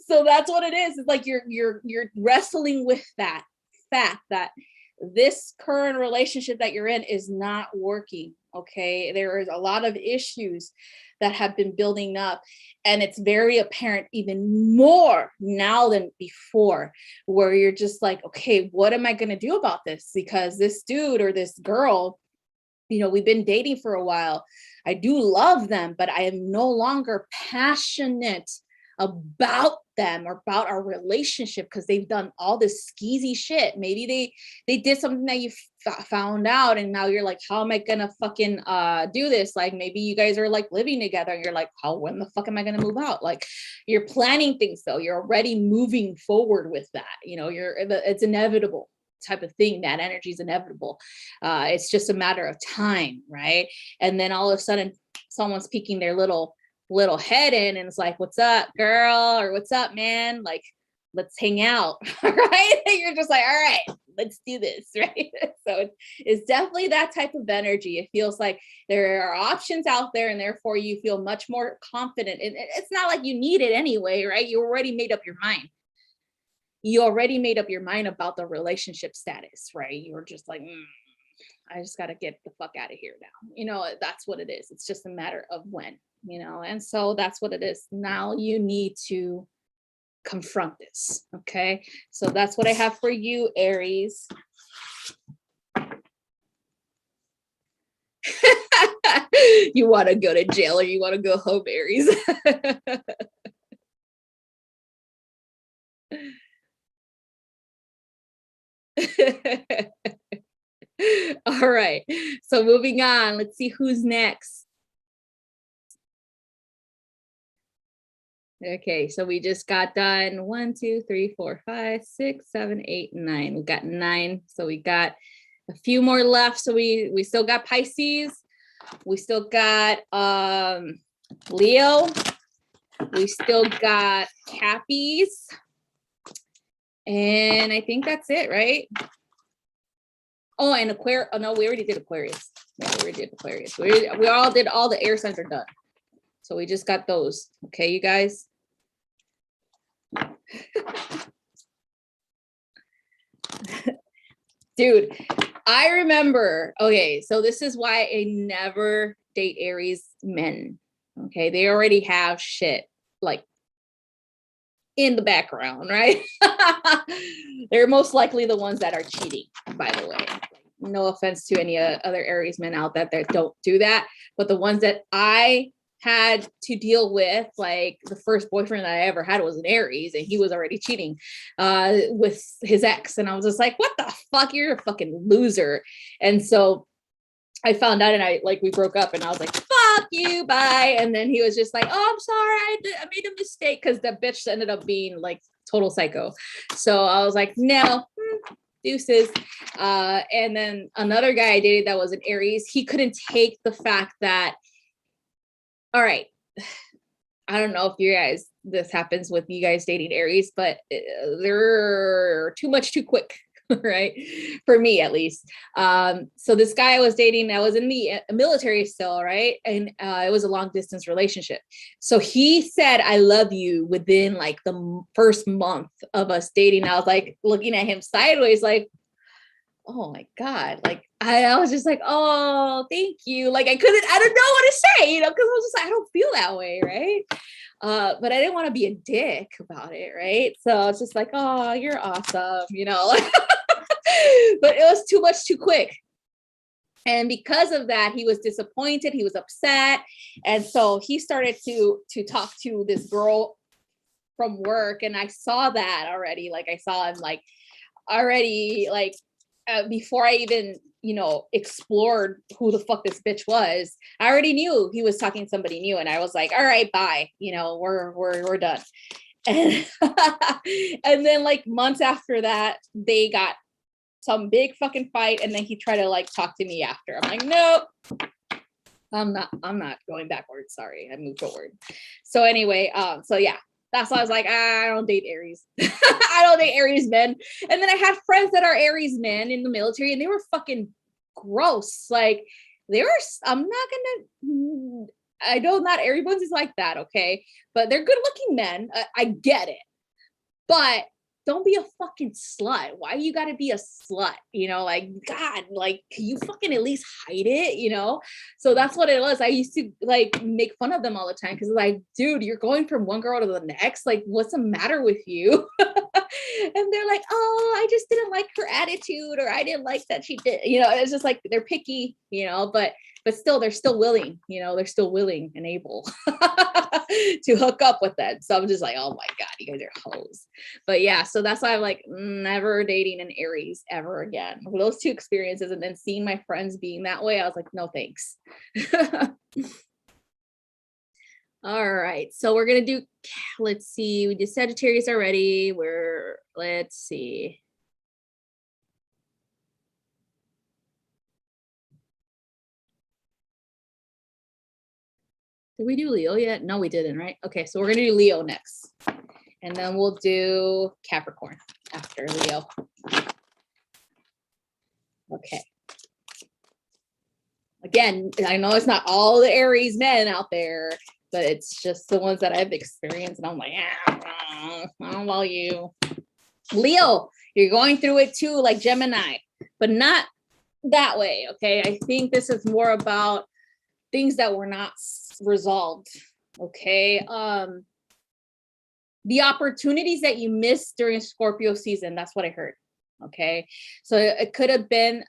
So that's what it is. It's like you're wrestling with that fact that this current relationship that you're in is not working. Okay. There is a lot of issues that have been building up, and it's very apparent even more now than before, where you're just like, okay, what am I going to do about this? Because this dude or this girl, you know, we've been dating for a while. I do love them, but I am no longer passionate about them or about our relationship because they've done all this skeezy shit. Maybe they did something that you found out, and now you're like, how am I gonna fucking do this? Like, maybe you guys are like living together and you're like, when the fuck am I gonna move out? Like, you're planning things though. You're already moving forward with that. You know, it's inevitable type of thing. That energy is inevitable. It's just a matter of time, right? And then all of a sudden someone's peeking their little head in and it's like, what's up, girl? Or what's up, man? Like, let's hang out. Right? And you're just like, all right, let's do this. Right? So it's definitely that type of energy. It feels like there are options out there, and therefore you feel much more confident. And it's not like you need it anyway, right? You already made up your mind. You already made up your mind about the relationship status, right? You were just like, I just got to get the fuck out of here now. You know, that's what it is. It's just a matter of when, you know, and so that's what it is. Now you need to confront this. Okay. So that's what I have for you, Aries. You want to go to jail or you want to go home, Aries? All right. So moving on, let's see who's next. Okay, so we just got done 1, 2, 3, 4, 5, 6, 7, 8, 9. We got 9. So we got a few more left. So we still got Pisces. We still got Leo. We still got Cappies. And I think that's it, right? Oh, and Aquarius. Oh no, we already did Aquarius. Yeah, we already did Aquarius. We all did, all the air signs are done. So we just got those. Okay, you guys. Dude, I remember, okay, so this is why I never date Aries men. Okay, they already have shit like in the background, right? They're most likely the ones that are cheating, by the way. No offense to any other Aries men out there that don't do that, but the ones that I had to deal with, like the first boyfriend that I ever had was an Aries, and he was already cheating with his ex, and I was just like, what the fuck, you're a fucking loser. And so I found out, and we broke up, and I was like, fuck you, bye. And then he was just like, oh, I'm sorry, I made a mistake, because the bitch ended up being like total psycho. So I was like, no, deuces. And then another guy I dated that was an Aries, he couldn't take the fact that, all right, I don't know if this happens with you guys dating Aries, but they're too much too quick. Right, for me at least. So this guy I was dating, I was in the military still, right, and it was a long distance relationship. So he said I love you within like the first month of us dating. I was like looking at him sideways like, oh my god, like I was just like, oh, thank you. Like I don't know what to say, you know, because I was just like, I don't feel that way, right? But I didn't want to be a dick about it, right? So I was just like, oh, you're awesome, you know. But it was too much too quick. And because of that, he was disappointed, he was upset. And so he started to talk to this girl from work. And I saw that already. Like I saw him like already, like before I even, you know, explored who the fuck this bitch was, I already knew he was talking to somebody new. And I was like, all right, bye. You know, we're done. And, and then like months after that, they got some big fucking fight, and then he tried to like talk to me after. I'm like, nope, I'm not going backwards. Sorry, I moved forward. So anyway, so yeah, that's why I was like, I don't date Aries. I don't date Aries men. And then I had friends that are Aries men in the military, and they were fucking gross. Like they were, I know not everyone's is like that, okay, but they're good looking men. I get it, but don't be a fucking slut. Why you gotta be a slut? You know, like, God, like, can you fucking at least hide it? You know? So that's what it was. I used to like make fun of them all the time because like, dude, you're going from one girl to the next. Like, what's the matter with you? And they're like, oh, I just didn't like her attitude, or I didn't like that she did, you know. It's just like they're picky, you know, but still they're still willing, you know, they're still willing and able to hook up with that. So I'm just like, oh my God, you guys are hoes. But yeah, so that's why I'm like, never dating an Aries ever again. Those two experiences, and then seeing my friends being that way, I was like, no thanks. All right, so we're gonna do, let's see, we did Sagittarius already. Let's see. Did we do Leo yet? No, we didn't, right? Okay, so we're gonna do Leo next. And then we'll do Capricorn after Leo. Okay. Again, I know it's not all the Aries men out there, but it's just the ones that I've experienced. And I'm like, I don't know you. Leo, you're going through it too, like Gemini, but not that way. Okay. I think this is more about things that were not resolved. Okay. The opportunities that you missed during Scorpio season. That's what I heard. Okay. So it could have been,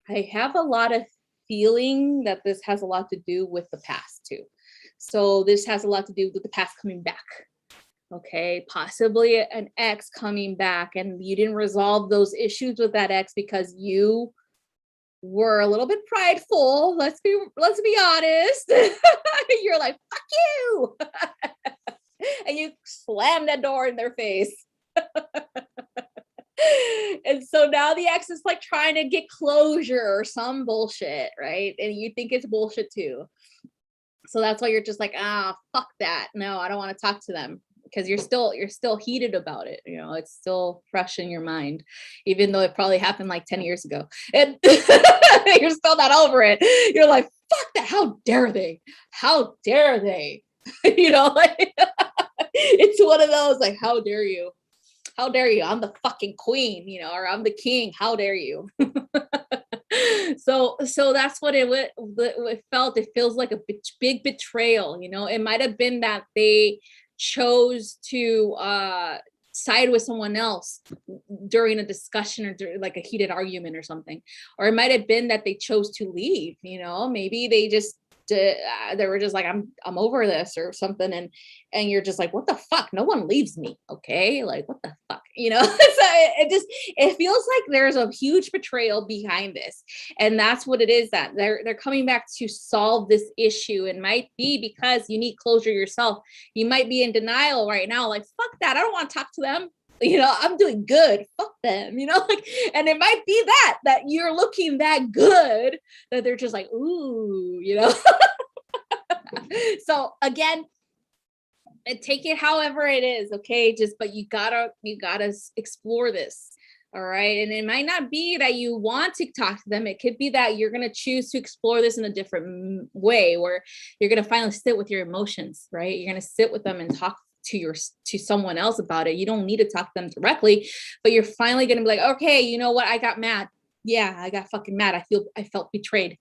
I have a lot of feeling that this has a lot to do with the past too. So this has a lot to do with the past coming back. Okay, possibly an ex coming back, and you didn't resolve those issues with that ex because you were a little bit prideful. Let's be honest. You're like, fuck you. And you slam that door in their face. And so now the ex is like trying to get closure or some bullshit, right? And you think it's bullshit too. So that's why you're just like, fuck that. No, I don't want to talk to them, because you're still heated about it. You know, it's still fresh in your mind, even though it probably happened like 10 years ago. And you're still not over it. You're like, fuck that. How dare they? How dare they? You know, like, it's one of those like, how dare you? How dare you? I'm the fucking queen, you know, or I'm the king. How dare you? So that's what it felt. It feels like a big betrayal. You know, it might have been that they chose to side with someone else during a discussion or like a heated argument or something, or it might have been that they chose to leave. You know, maybe they just they were just like, I'm over this or something, and you're just like, what the fuck? No one leaves me. Okay, like, what the fuck, you know? So it feels like there's a huge betrayal behind this, and that's what it is, that they're coming back to solve this issue. It might be because you need closure yourself. You might be in denial right now, like, fuck that, I don't want to talk to them. You know, I'm doing good. Fuck them, you know, like, and it might be that you're looking that good that they're just like, ooh, you know. So again, take it however it is, okay? But you gotta explore this. All right. And it might not be that you want to talk to them. It could be that you're going to choose to explore this in a different way, where you're going to finally sit with your emotions, right? You're going to sit with them and talk to someone else about it. You don't need to talk to them directly, but you're finally going to be like, okay, you know what? I got mad. Yeah, I got fucking mad. I felt betrayed,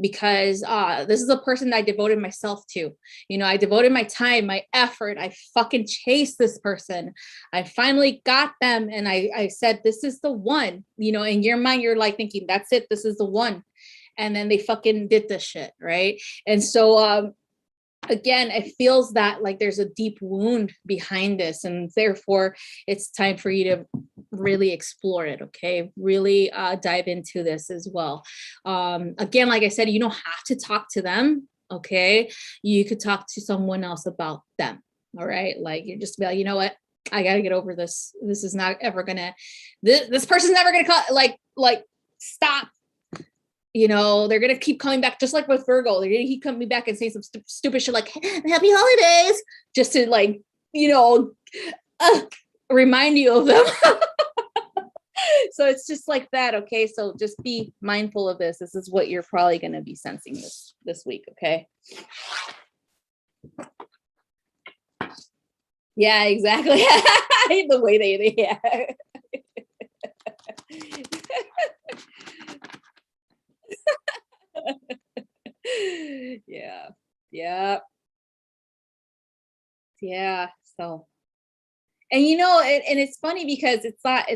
because this is a person that I devoted myself to. You know, I devoted my time, my effort. I fucking chased this person. I finally got them, and I said, this is the one. You know, in your mind, you're like thinking, that's it, this is the one. And then they fucking did this shit, right? And so again, it feels that like there's a deep wound behind this, and therefore it's time for you to really explore it. Okay, really dive into this as well. Again, like I said, you don't have to talk to them. Okay, you could talk to someone else about them. All right, like, you're just be like, you know what, I gotta get over this. This is not ever gonna, this person's never gonna like stop. You know, they're gonna keep coming back, just like with Virgo. They're gonna keep coming back and saying some stupid shit like "Happy Holidays," just to, like, you know, remind you of them. So it's just like that. Okay, so just be mindful of this. This is what you're probably gonna be sensing this week. Okay. Yeah, exactly. The way they yeah. Yeah. Yeah. Yeah. So, and and it's funny because it's not,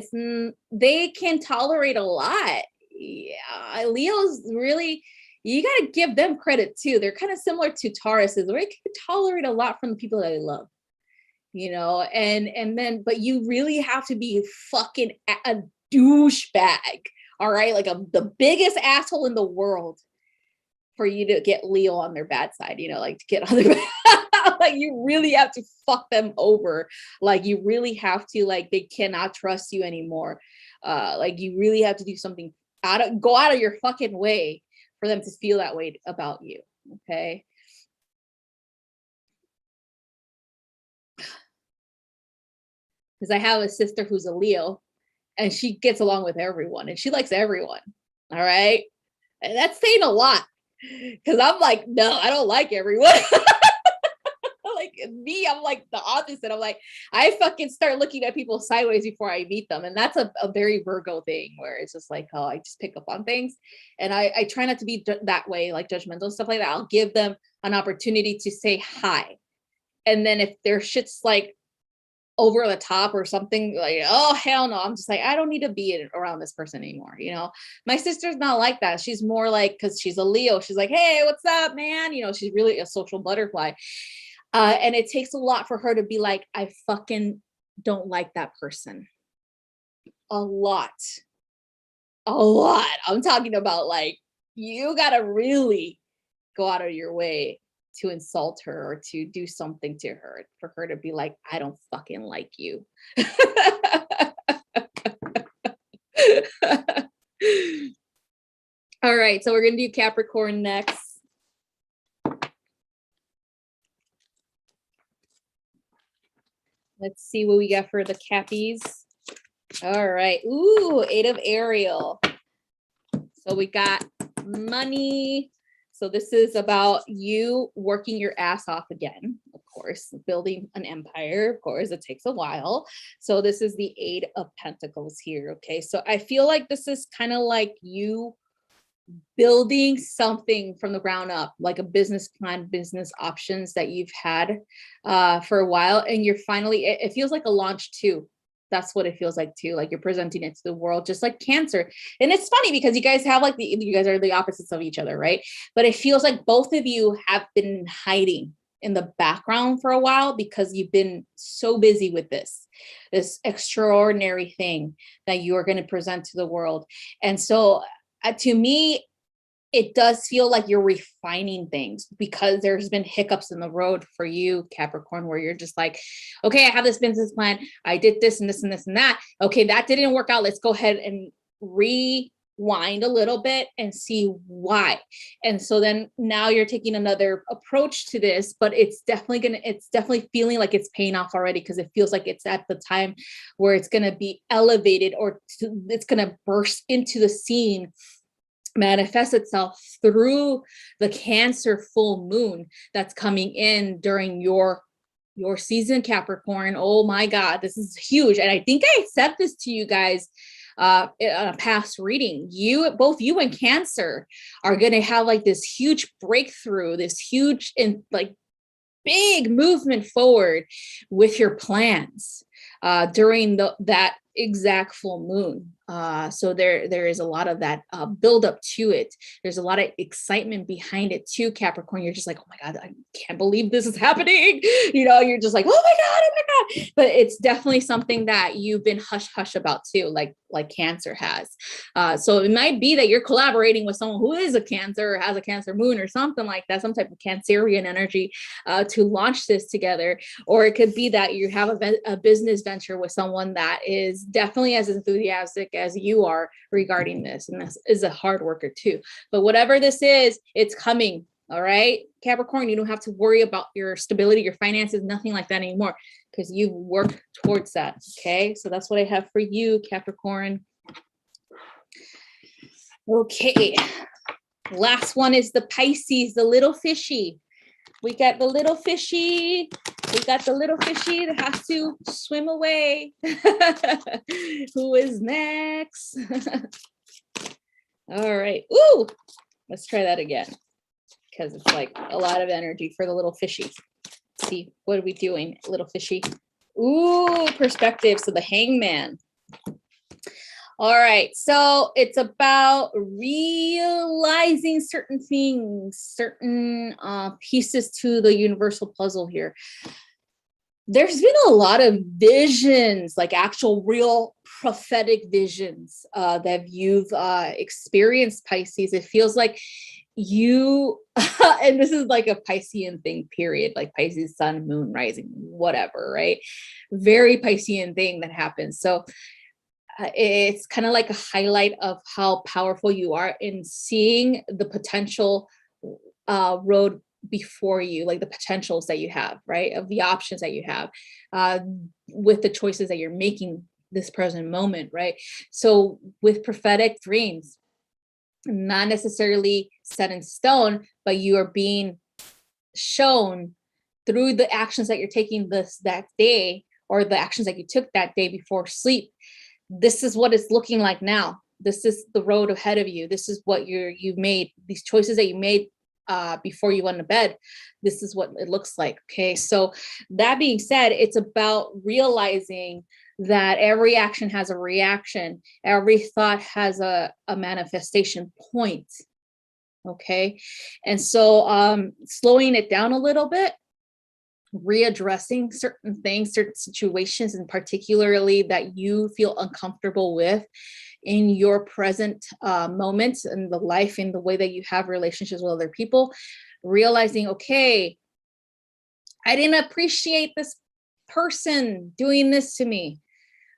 they can tolerate a lot. Yeah. Leo's really, you got to give them credit too. They're kind of similar to Tauruses, where they can tolerate a lot from the people that they love, and then, but you really have to be fucking a douchebag. All right. Like the biggest asshole in the world for you to get Leo on their bad side, like to get on their like you really have to fuck them over. Like you really have to, like they cannot trust you anymore. Like you really have to do something go out of your fucking way for them to feel that way about you. Okay. Because I have a sister who's a Leo and she gets along with everyone and she likes everyone. All right. And that's saying a lot because I'm like, no, I don't like everyone. Like me, I'm like the opposite. I'm like, I fucking start looking at people sideways before I meet them. And that's a very Virgo thing where it's just like, oh, I just pick up on things. And I try not to be that way, like judgmental, stuff like that. I'll give them an opportunity to say hi. And then if their shit's like over the top or something, like, oh hell no, I'm just like, I don't need to be around this person anymore. My sister's not like that. She's more like, because she's a Leo, she's like, hey, what's up, man? She's really a social butterfly. And it takes a lot for her to be like, I fucking don't like that person. A lot. I'm talking about like, you gotta really go out of your way to insult her or to do something to her for her to be like, I don't fucking like you. All right, so we're gonna do Capricorn next. Let's see what we got for the Cappies. All right. Ooh, 8 of Ariel. So we got money. So this is about you working your ass off again, of course, building an empire. Of course, it takes a while. So this is the 8 of Pentacles here. Okay. So I feel like this is kind of like you building something from the ground up, like a business plan, business options that you've had for a while. And you're finally, it feels like a launch too. That's what it feels like too. Like you're presenting it to the world, just like Cancer. And it's funny because you guys have you guys are the opposites of each other, right? But it feels like both of you have been hiding in the background for a while because you've been so busy with this extraordinary thing that you are going to present to the world. And so to me, it does feel like you're refining things because there's been hiccups in the road for you, Capricorn, where you're just like, okay, I have this business plan. I did this and this and this and that. Okay, that didn't work out. Let's go ahead and rewind a little bit and see why. And so then now you're taking another approach to this, but it's definitely feeling like it's paying off already because it feels like it's at the time where it's going to be elevated or it's going to burst into the scene, manifest itself through the Cancer full moon that's coming in during your season, Capricorn. Oh my God, this is huge. And I think I said this to you guys in a past reading. Both you and Cancer are going to have like this huge breakthrough, this huge and like big movement forward with your plans during that exact full moon. So there is a lot of that build up to it. There's a lot of excitement behind it too, Capricorn. You're just like, oh my God, I can't believe this is happening. You're just like, oh my God. But it's definitely something that you've been hush hush about too, like Cancer has. So it might be that you're collaborating with someone who is a Cancer or has a Cancer moon or something like that, some type of Cancerian energy to launch this together. Or it could be that you have a business venture with someone that is definitely as enthusiastic as you are regarding this, and this is a hard worker too. But whatever this is, it's coming. All right, Capricorn, you don't have to worry about your stability, your finances, nothing like that anymore, because you work towards that. Okay, so that's what I have for you, Capricorn. Okay, last one is the Pisces, the little fishy. We got the little fishy. We got the little fishy that has to swim away. Who is next? All right. Ooh, let's try that again, because it's like a lot of energy for the little fishies. Let's see, what are we doing, little fishy? Ooh, perspective. So the Hangman. All right, so it's about realizing certain things, certain pieces to the universal puzzle here. There's been a lot of visions, like actual real prophetic visions that you've experienced, Pisces. It feels like you, and this is like a Piscean thing, period, like Pisces, sun, moon, rising, whatever, right? Very Piscean thing that happens. So it's kind of like a highlight of how powerful you are in seeing the potential road before you, like the potentials that you have, right? Of the options that you have with the choices that you're making this present moment, right? So with prophetic dreams, not necessarily set in stone, but you are being shown through the actions that you're taking that day, or the actions that you took that day before sleep. This is what it's looking like now. This is the road ahead of you. This is what you've made, these choices that you made before you went to bed. This is what it looks like. Okay. So that being said, it's about realizing that every action has a reaction. Every thought has a manifestation point. Okay. And so slowing it down a little bit, readdressing certain things, certain situations, and particularly that you feel uncomfortable with in your present moments and the life and the way that you have relationships with other people, realizing, okay, I didn't appreciate this person doing this to me.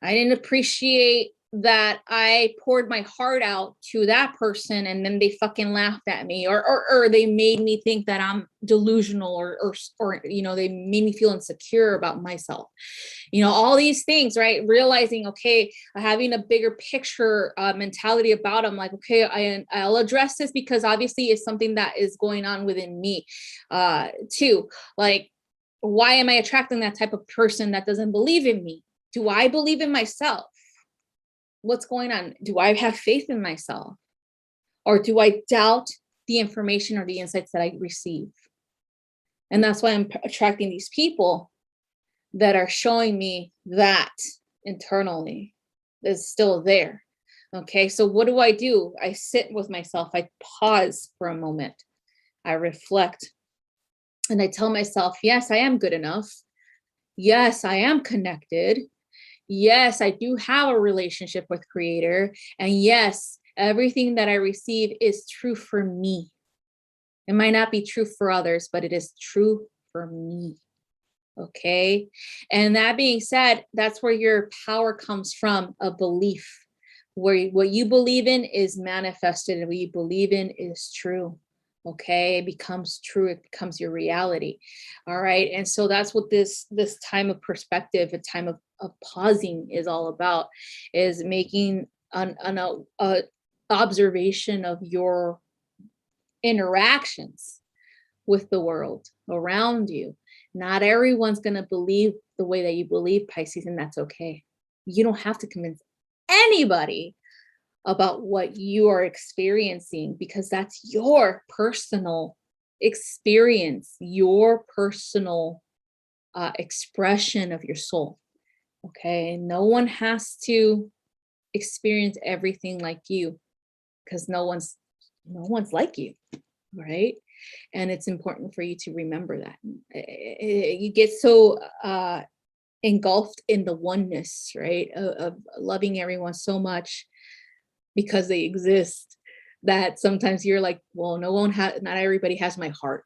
I didn't appreciate that I poured my heart out to that person and then they fucking laughed at me, or they made me think that I'm delusional, or you know, they made me feel insecure about myself. You know, all these things, right? Realizing, okay, having a bigger picture mentality about them, like, okay, I'll address this because obviously it's something that is going on within me too. Like, why am I attracting that type of person that doesn't believe in me? Do I believe in myself? What's going on? Do I have faith in myself? Or do I doubt the information or the insights that I receive? And that's why I'm attracting these people that are showing me that internally is still there. Okay, so what do? I sit with myself. I pause for a moment. I reflect. And I tell myself, yes, I am good enough. Yes, I am connected. Yes, I do have a relationship with Creator. And yes, everything that I receive is true for me. It might not be true for others, but it is true for me. Okay. And that being said, that's where your power comes from, a belief, where what you believe in is manifested and what you believe in is true. Okay, it becomes true, it becomes your reality. All right. And so that's what this time of perspective, a time of pausing is all about, is making an observation of your interactions with the world around you. Not everyone's going to believe the way that you believe, Pisces, and that's okay. You don't have to convince anybody about what you are experiencing, because that's your personal experience, your personal expression of your soul. Okay, no one has to experience everything like you, because no one's like you, right? And it's important for you to remember that. You get so engulfed in the oneness, right, of loving everyone so much because they exist, that sometimes you're like, well, not everybody has my heart,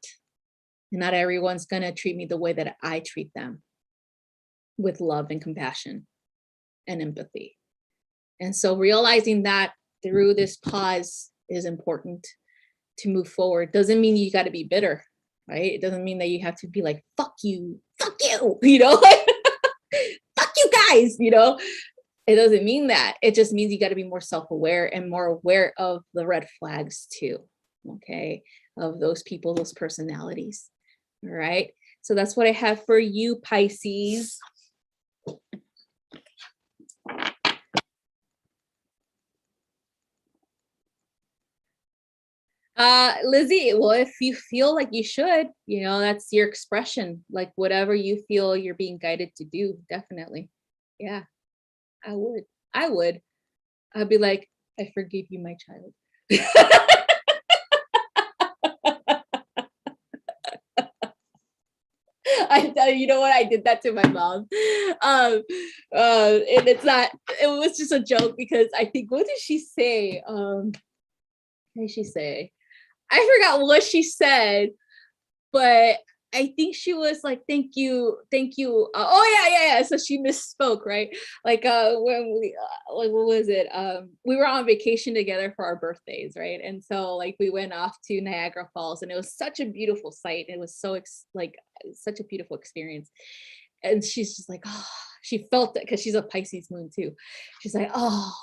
and not everyone's gonna treat me the way that I treat them, with love and compassion and empathy. And so realizing that through this pause is important to move forward. Doesn't mean you got to be bitter, right? It doesn't mean that you have to be like, fuck you, you know, like, fuck you guys, you know. It doesn't mean that. It just means you got to be more self-aware and more aware of the red flags too, okay, of those people, those personalities. All right. So that's what I have for you, Pisces. Lizzie, well, if you feel like you should, you know, that's your expression, like whatever you feel you're being guided to do, definitely. Yeah, I would. I would. I'd be like, I forgive you, my child. You know what? I did that to my mom. And it's not, it was just a joke because I think, what did she say? What did she say? I forgot what she said, but I think she was like, thank you, thank you. Oh yeah. So she misspoke, right? Like when we like, what was it? We were on vacation together for our birthdays, right? And so like we went off to Niagara Falls, and it was such a beautiful sight. It was so like such a beautiful experience. And she's just like, oh, she felt it because she's a Pisces moon too. She's like, oh,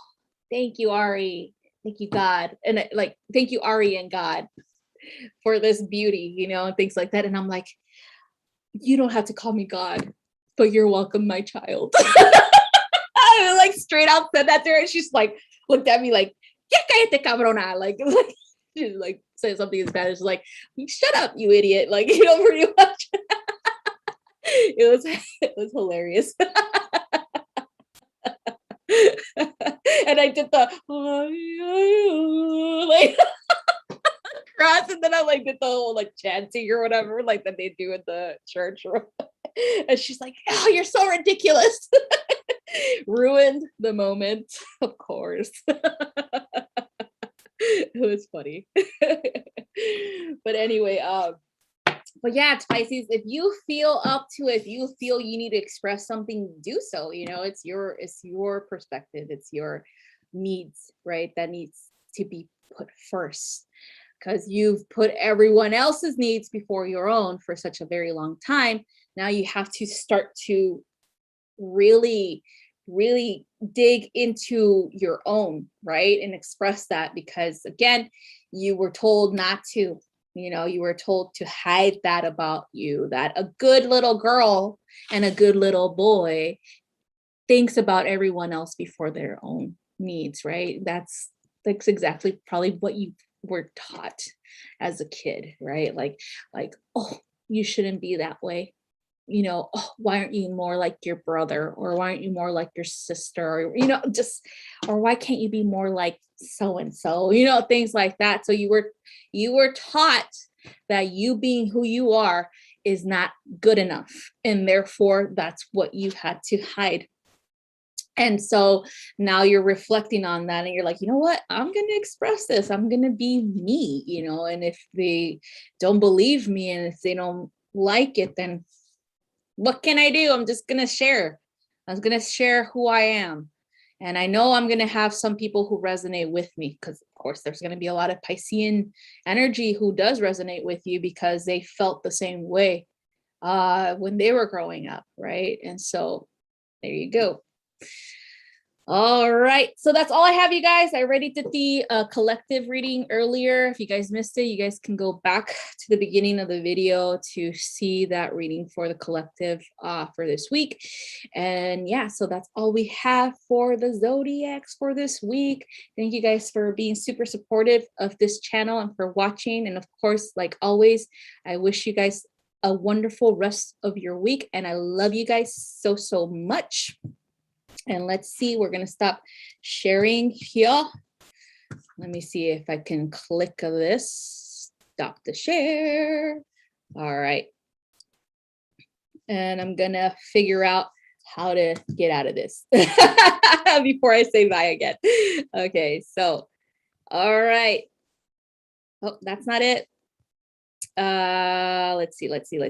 thank you, Ari. Thank you, God. And like, thank you, Ari and God, for this beauty, you know, and things like that. And I'm like, you don't have to call me God, but you're welcome, my child. I like straight out said that to her, and she's like looked at me like, "Ya cállate, cabrona," like she like said something in Spanish, like, "Shut up, you idiot!" Like, you know, pretty much. It was hilarious. And I did the like cross, and then I like did the whole like chanting or whatever, like that they do in the church. And she's like, "Oh, you're so ridiculous." Ruined the moment, of course. It was funny. But anyway, but yeah, Pisces, if you feel up to it, if you feel you need to express something, do so. You know, it's your perspective, it's your needs, right? That needs to be put first, because you've put everyone else's needs before your own for such a very long time. Now you have to start to really dig into your own, right? And express that, because again, you were told not to. You know, you were told to hide that about you, that a good little girl and a good little boy thinks about everyone else before their own needs, right? That's exactly probably what you were taught as a kid, right? Like, oh, you shouldn't be that way. You know, oh, why aren't you more like your brother, or why aren't you more like your sister, or, you know, just, or why can't you be more like so and so, you know, things like that. So you were taught that you being who you are is not good enough, and therefore that's what you had to hide. And so now you're reflecting on that, and you're like, you know what, I'm going to express this, I'm going to be me, you know, and if they don't believe me, and if they don't like it, then what can I do? I'm just going to share. I'm going to share who I am. And I know I'm going to have some people who resonate with me, because of course there's going to be a lot of Piscean energy who does resonate with you, because they felt the same way when they were growing up, right? And so there you go. All right, so that's all I have, you guys. I already did the collective reading earlier. If you guys missed it, you guys can go back to the beginning of the video to see that reading for the collective for this week. And yeah, so that's all we have for the zodiacs for this week. Thank you guys for being super supportive of this channel and for watching. And of course, like always, I wish you guys a wonderful rest of your week, and I love you guys so, so much. And let's see, we're going to stop sharing here. Let me see if I can click this. Stop the share. All right. And I'm going to figure out how to get out of this before I say bye again. Okay, so, all right. Oh, that's not it. Let's see.